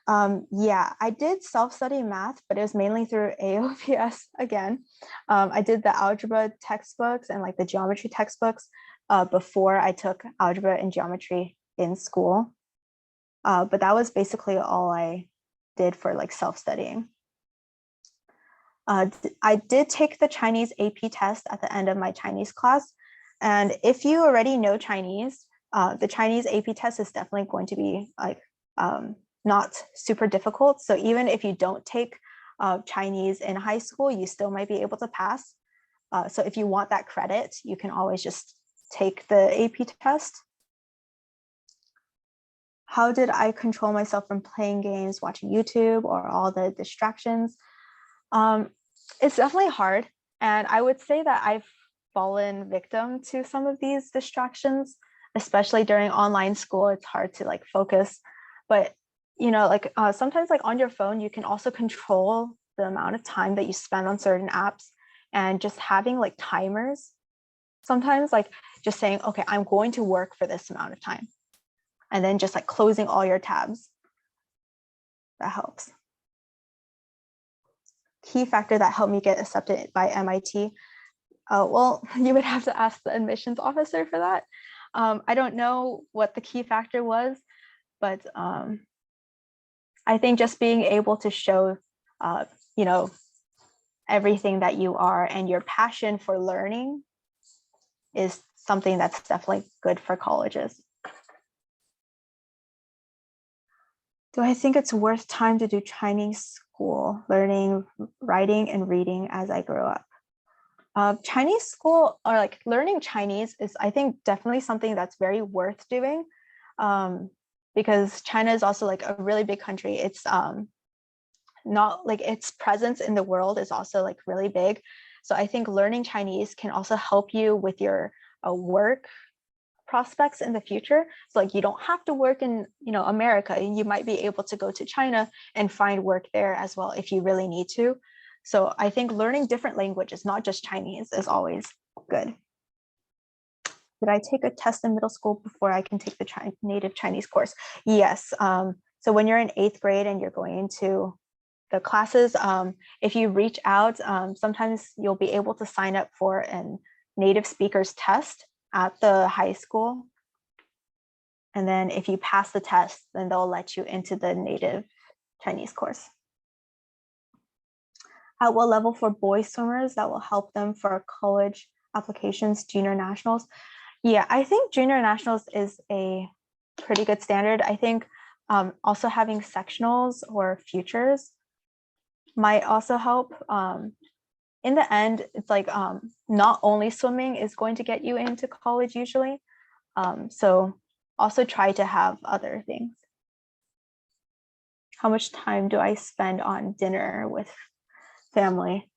B: Yeah, I did self-study math, but it was mainly through AOPS again. I did the algebra textbooks and like the geometry textbooks before I took algebra and geometry in school. But that was basically all I did for like self-studying. I did take the Chinese AP test at the end of my Chinese class. And if you already know Chinese, the Chinese AP test is definitely going to be like not super difficult. So even if you don't take Chinese in high school, you still might be able to pass. So if you want that credit, you can always just take the AP test. How did I control myself from playing games, watching YouTube, or all the distractions? It's definitely hard. And I would say that I've fallen victim to some of these distractions, especially during online school. It's hard to like focus. But you know, like sometimes like on your phone, you can also control the amount of time that you spend on certain apps, and just having like timers. Sometimes like just saying, okay, I'm going to work for this amount of time, and then just like closing all your tabs. That helps. Key factor that helped me get accepted by MIT. Well, you would have to ask the admissions officer for that. I don't know what the key factor was, but I think just being able to show, you know, everything that you are and your passion for learning is something that's definitely good for colleges. Do I think it's worth time to do Chinese school, learning, writing, and reading as I grow up? Chinese school, or like learning Chinese, is I think definitely something that's very worth doing, because China is also like a really big country. It's not like its presence in the world is also like really big. So I think learning Chinese can also help you with your work prospects in the future. So like you don't have to work in, you know, America. You might be able to go to China and find work there as well if you really need to. So I think learning different languages, not just Chinese, is always good. Did I take a test in middle school before I can take the native Chinese course? Yes. So when you're in 8th grade and you're going into the classes, if you reach out, sometimes you'll be able to sign up for a native speakers test at the high school. And then if you pass the test, then they'll let you into the native Chinese course. At what level for boy swimmers that will help them for college applications, junior nationals? Yeah, I think junior nationals is a pretty good standard. I think also having sectionals or futures might also help. In the end, it's like not only swimming is going to get you into college usually. So also try to have other things. How much time do I spend on dinner with family?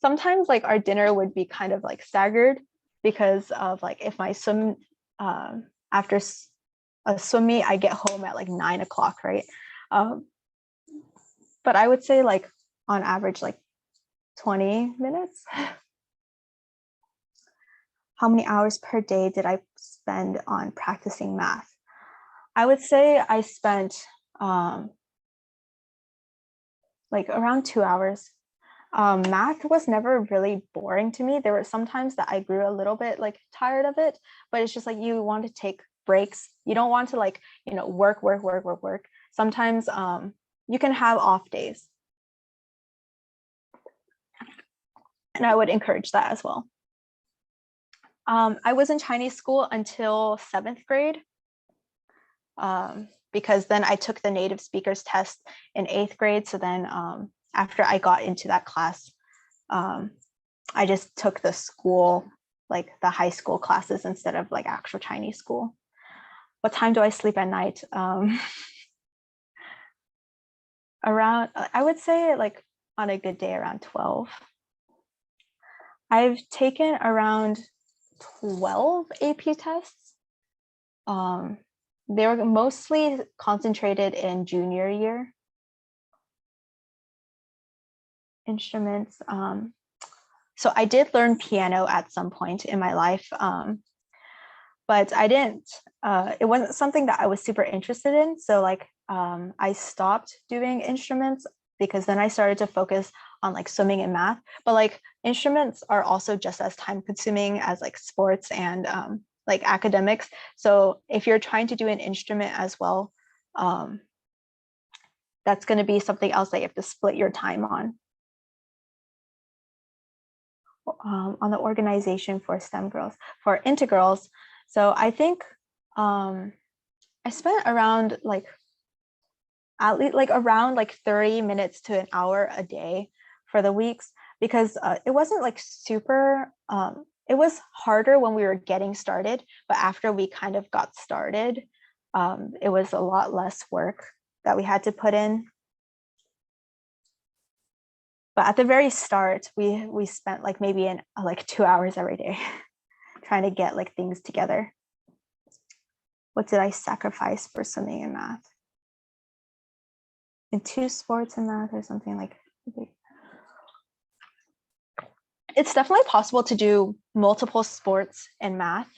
B: Sometimes like our dinner would be kind of like staggered because of like if my swim after a swim meet, I get home at like 9 o'clock, right? But I would say like on average, like 20 minutes. How many hours per day did I spend on practicing math? I would say I spent like around 2 hours. Math was never really boring to me. There were some times that I grew a little bit like tired of it, but it's just like you want to take breaks. You don't want to like, work. Sometimes you can have off days. And I would encourage that as well. I was in Chinese school until 7th grade because then I took the native speakers test in 8th grade. So then after I got into that class, I just took the school, like the high school classes instead of like actual Chinese school. What time do I sleep at night? Around, I would say like on a good day around 12. I've taken around 12 AP tests. They were mostly concentrated in junior year. Instruments. So I did learn piano at some point in my life, but I didn't, it wasn't something that I was super interested in. So like I stopped doing instruments because then I started to focus on like swimming and math. But like instruments are also just as time consuming as like sports and like academics. So if you're trying to do an instrument as well, that's going to be something else that you have to split your time on. On the organization for STEM girls, for integrals. So I think I spent around like at least like around like 30 minutes to an hour a day for the weeks because it wasn't like super, it was harder when we were getting started, but after we kind of got started, it was a lot less work that we had to put in. But at the very start, we spent like maybe like 2 hours every day trying to get like things together. What did I sacrifice for swimming and math? In 2 sports and math or something like. It's definitely possible to do multiple sports and math,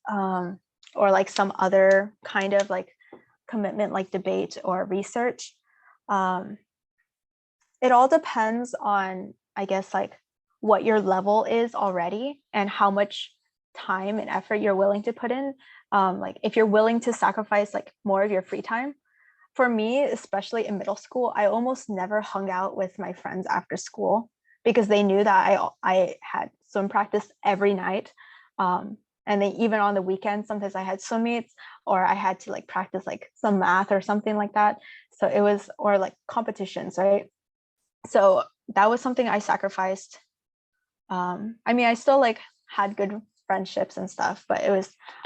B: or like some other kind of like commitment like debate or research. It all depends on, I guess, like what your level is already and how much time and effort you're willing to put in. Like if you're willing to sacrifice like more of your free time. For me, especially in middle school, I almost never hung out with my friends after school because they knew that I had swim practice every night. And then even on the weekends, sometimes I had swim meets or I had to like practice like some math or something like that. So it was, or like competitions, right? So that was something I sacrificed. I mean, I still like had good friendships and stuff, but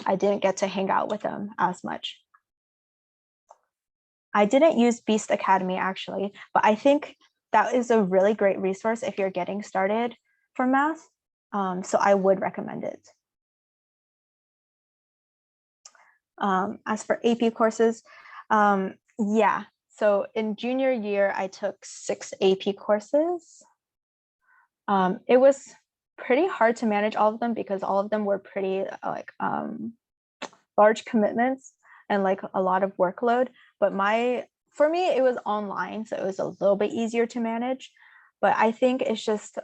B: I didn't get to hang out with them as much. I didn't use Beast Academy actually, but I think that is a really great resource if you're getting started for math. So I would recommend it. As for AP courses, yeah. So in junior year, I took 6 AP courses. It was pretty hard to manage all of them because all of them were pretty like large commitments and like a lot of workload. But for me, it was online, so it was a little bit easier to manage. But I think it's just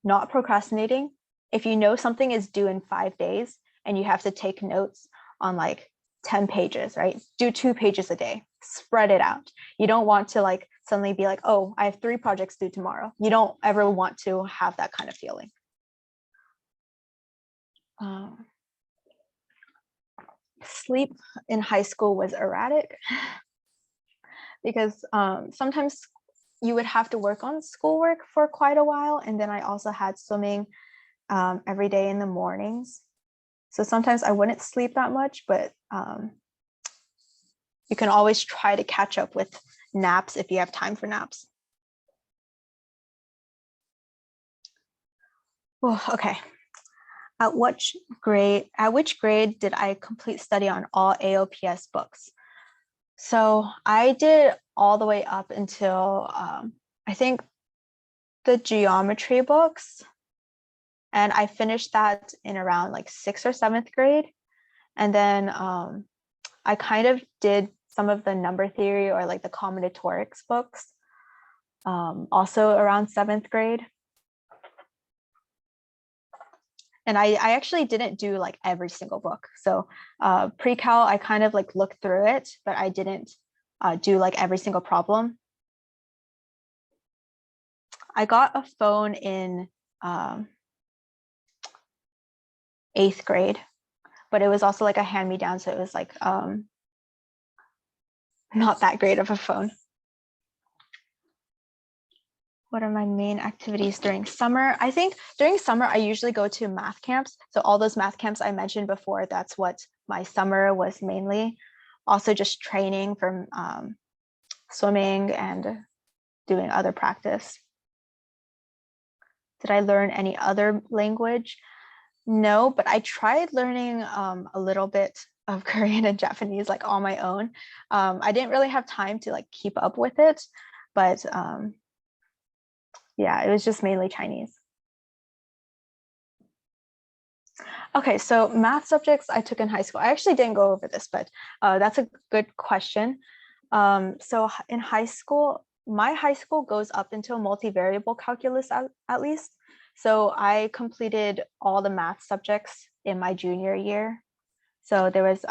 B: not procrastinating. If you know something is due in 5 days and you have to take notes on like 10 pages, right? Do 2 pages a day, spread it out. You don't want to like suddenly be like, oh, I have 3 projects due tomorrow. You don't ever want to have that kind of feeling. Sleep in high school was erratic because sometimes you would have to work on schoolwork for quite a while. And then I also had swimming every day in the mornings. So sometimes I wouldn't sleep that much, but you can always try to catch up with naps if you have time for naps. Oh, okay. At which grade did I complete study on all AOPS books? So I did all the way up until I think the geometry books, and I finished that in around like 6th or 7th grade. And then I kind of did some of the number theory or like the combinatorics books also around 7th grade. And I actually didn't do like every single book. So pre-cal, I kind of like looked through it, but I didn't do like every single problem. I got a phone in 8th grade, but it was also like a hand-me-down. So it was like not that great of a phone. What are my main activities during summer? I think during summer, I usually go to math camps. So all those math camps I mentioned before, that's what my summer was mainly. Also just training from swimming and doing other practice. Did I learn any other language? No, but I tried learning a little bit of Korean and Japanese like on my own. I didn't really have time to like keep up with it, but yeah, it was just mainly Chinese. Okay, so math subjects I took in high school. I actually didn't go over this, but that's a good question. So in high school, my high school goes up until multivariable calculus at least. So I completed all the math subjects in my junior year. So there was,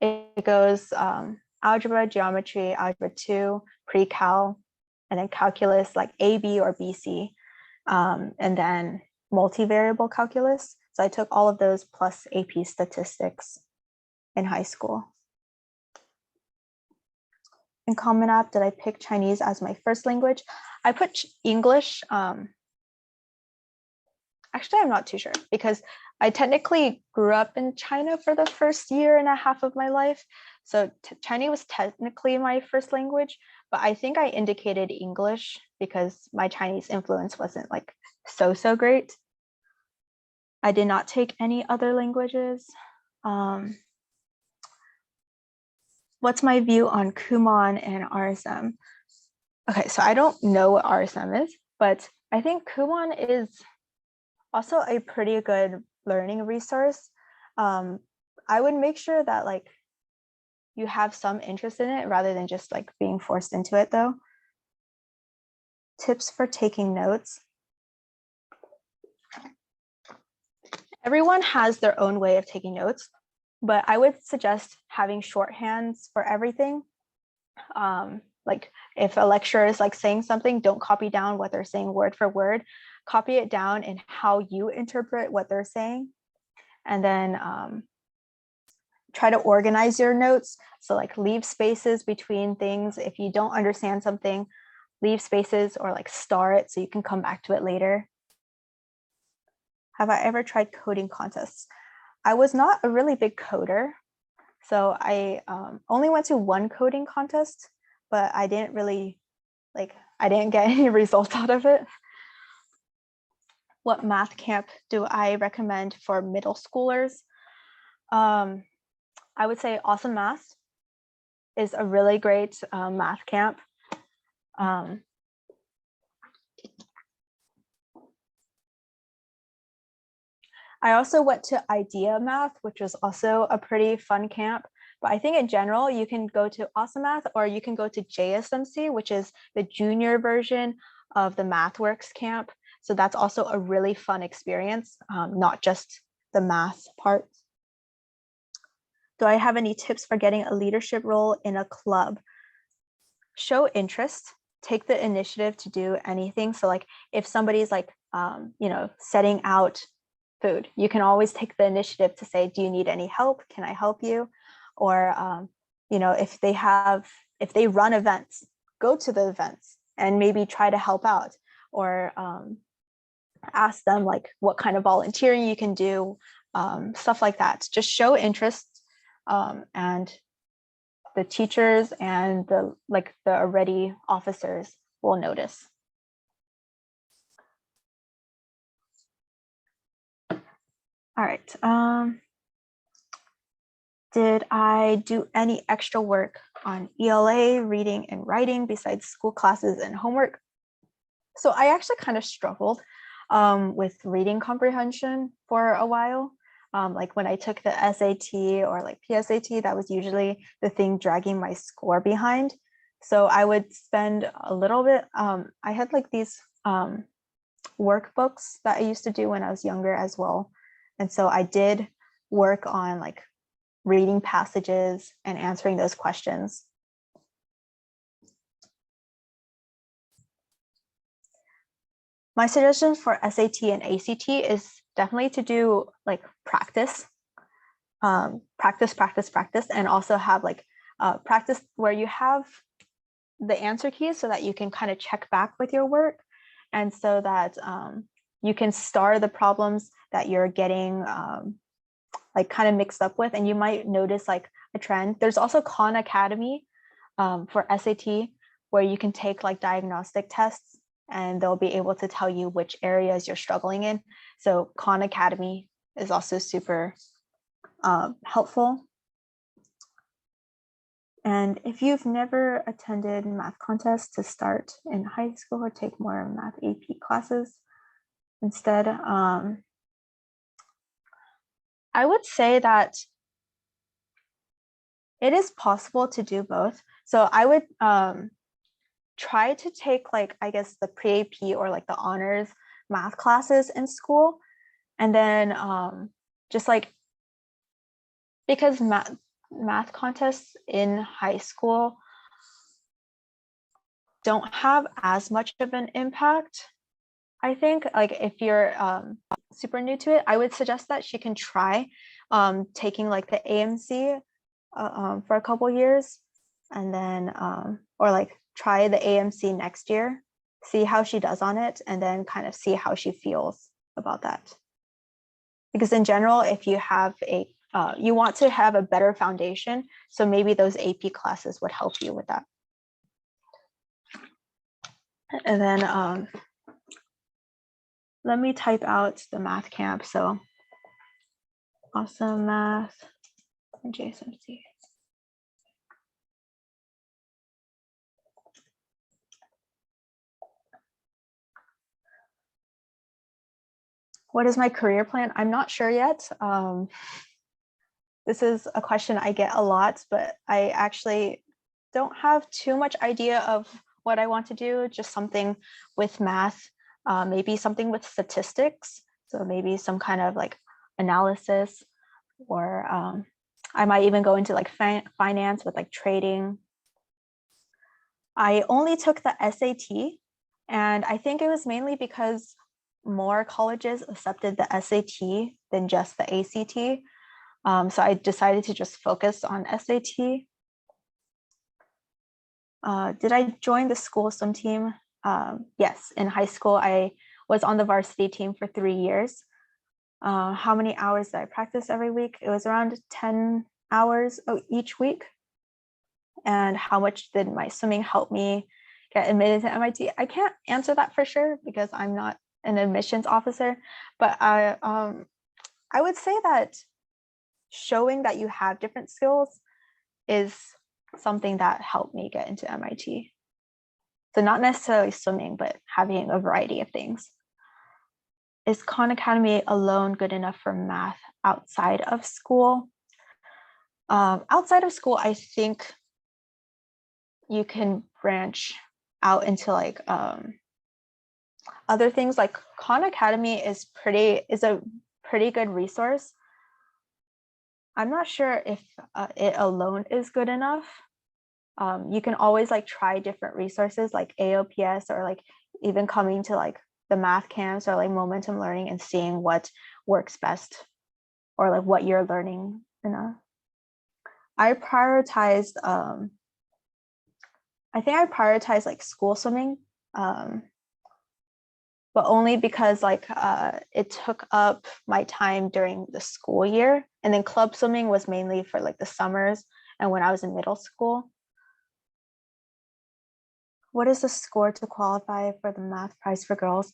B: it goes algebra, geometry, algebra 2, pre-cal, and then calculus like AB or BC, and then multivariable calculus. So I took all of those plus AP statistics in high school. In Common App, did I pick Chinese as my first language? I put English. Actually, I'm not too sure because I technically grew up in China for the first year and a half of my life. So Chinese was technically my first language, but I think I indicated English because my Chinese influence wasn't like so great. I did not take any other languages. What's my view on Kumon and RSM? Okay, so I don't know what RSM is, but I think Kumon is also a pretty good learning resource. I would make sure that like you have some interest in it rather than just like being forced into it though. Tips for taking notes. Everyone has their own way of taking notes, but I would suggest having shorthands for everything. Like if a lecturer is like saying something, don't copy down what they're saying word for word, copy it down in how you interpret what they're saying. And then try to organize your notes. So like leave spaces between things. If you don't understand something, leave spaces or like star it so you can come back to it later. Have I ever tried coding contests? I was not a really big coder. So I only went to one coding contest, but I didn't really I didn't get any results out of it. What math camp do I recommend for middle schoolers? I would say Awesome Math is a really great math camp. I also went to Idea Math, which was also a pretty fun camp. But I think in general, you can go to Awesome Math or you can go to JSMC, which is the junior version of the MathWorks camp. So that's also a really fun experience, not just the math part. Do I have any tips for getting a leadership role in a club? Show interest, take the initiative to do anything. So like if somebody's like, setting out food, you can always take the initiative to say, do you need any help? Can I help you? Or, if they run events, go to the events and maybe try to help out, or ask them like what kind of volunteering you can do, stuff like that. Just show interest, and the teachers and the already officers will notice. All right. Did I do any extra work on ELA, reading and writing besides school classes and homework? So I actually kind of struggled with reading comprehension for a while. Like when I took the SAT or like PSAT, that was usually the thing dragging my score behind. So I would spend a little bit, I had like these workbooks that I used to do when I was younger as well. And so I did work on like reading passages and answering those questions. My suggestion for SAT and ACT is definitely to do like practice, practice, and also have like practice where you have the answer keys so that you can kind of check back with your work, and so that you can star the problems that you're getting like kind of mixed up with, and you might notice like a trend. There's also Khan Academy for SAT where you can take like diagnostic tests and they'll be able to tell you which areas you're struggling in. So Khan Academy is also super helpful. And if you've never attended math contests, to start in high school or take more math AP classes instead, I would say that it is possible to do both. So I would try to take like, I guess the pre-AP or like the honors math classes in school. And then just like, because math contests in high school don't have as much of an impact. I think like if you're super new to it, I would suggest that she can try taking like the AMC for a couple years, and then or like try the AMC next year, see how she does on it, and then kind of see how she feels about that. Because in general, if you have you want to have a better foundation, so maybe those AP classes would help you with that. And then let me type out the math camp. So awesome math and JSMC. What is my career plan? I'm not sure yet. This is a question I get a lot, but I actually don't have too much idea of what I want to do, just something with math, maybe something with statistics. So maybe some kind of like analysis, or I might even go into like finance with like trading. I only took the SAT, and I think it was mainly because more colleges accepted the SAT than just the ACT. So I decided to just focus on SAT. Did I join the school swim team? Yes, in high school, I was on the varsity team for 3 years. How many hours did I practice every week? It was around 10 hours each week. And how much did my swimming help me get admitted to MIT? I can't answer that for sure because I'm not an admissions officer, but I would say that showing that you have different skills is something that helped me get into MIT. So not necessarily swimming, but having a variety of things. Is Khan Academy alone good enough for math outside of school? Outside of school, I think you can branch out into like other things. Like Khan Academy is a pretty good resource. I'm not sure if it alone is good enough. You can always like try different resources like AOPS, or like even coming to like the math camps or like momentum learning and seeing what works best, or like what you're learning. I prioritized I think I prioritized like school swimming, but only because like it took up my time during the school year, and then club swimming was mainly for like the summers and when I was in middle school. What is the score to qualify for the math prize for girls?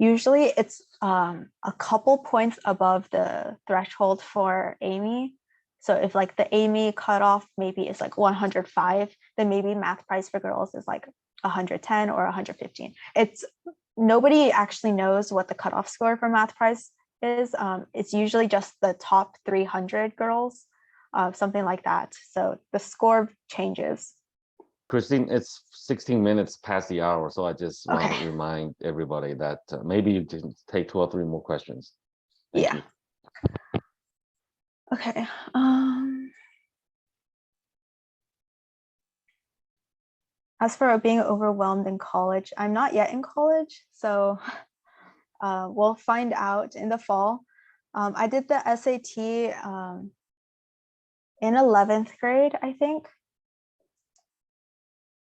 B: Usually it's a couple points above the threshold for Amy. So if like the Amy cutoff maybe is like 105, then maybe math prize for girls is like 110 or 115. It's nobody actually knows what the cutoff score for math prize is. It's usually just the top 300 girls, something like that. So the score changes.
A: Christine, it's 16 minutes past the hour, so I just want to
B: Okay.
A: remind everybody that maybe you can take 2 or 3 more questions. Thank
B: Yeah.
A: you.
B: Okay. As for being overwhelmed in college, I'm not yet in college, so we'll find out in the fall. I did the SAT in 11th grade, I think.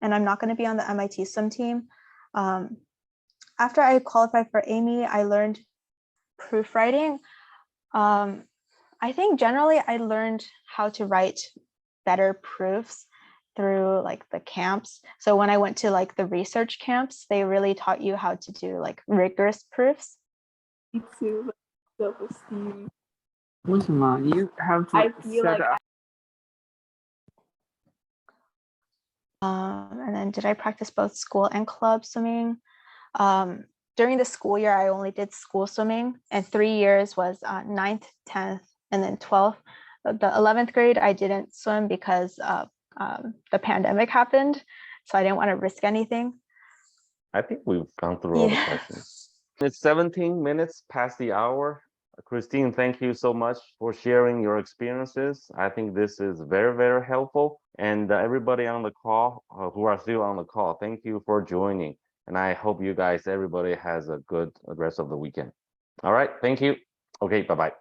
B: And I'm not going to be on the MIT swim team. After I qualified for Amy, I learned proofwriting. I think generally I learned how to write better proofs through like the camps. So when I went to like the research camps, they really taught you how to do like rigorous proofs.
C: Me too, self-esteem. 为什么 you have to
B: I feel
C: set
B: like
C: up?
B: And then did I practice both school and club swimming? During the school year, I only did school swimming, and 3 years was 9th, 10th, and then 12th. The 11th grade, I didn't swim because the pandemic happened, so I didn't want to risk anything.
A: I think we've gone through all the
B: Yeah.
A: questions. It's 17 minutes past the hour. Christine, thank you so much for sharing your experiences. I think this is very, very helpful. And everybody on the call, who are still on the call, thank you for joining. And I hope you guys, everybody has a good rest of the weekend. All right, thank you. Okay, bye-bye.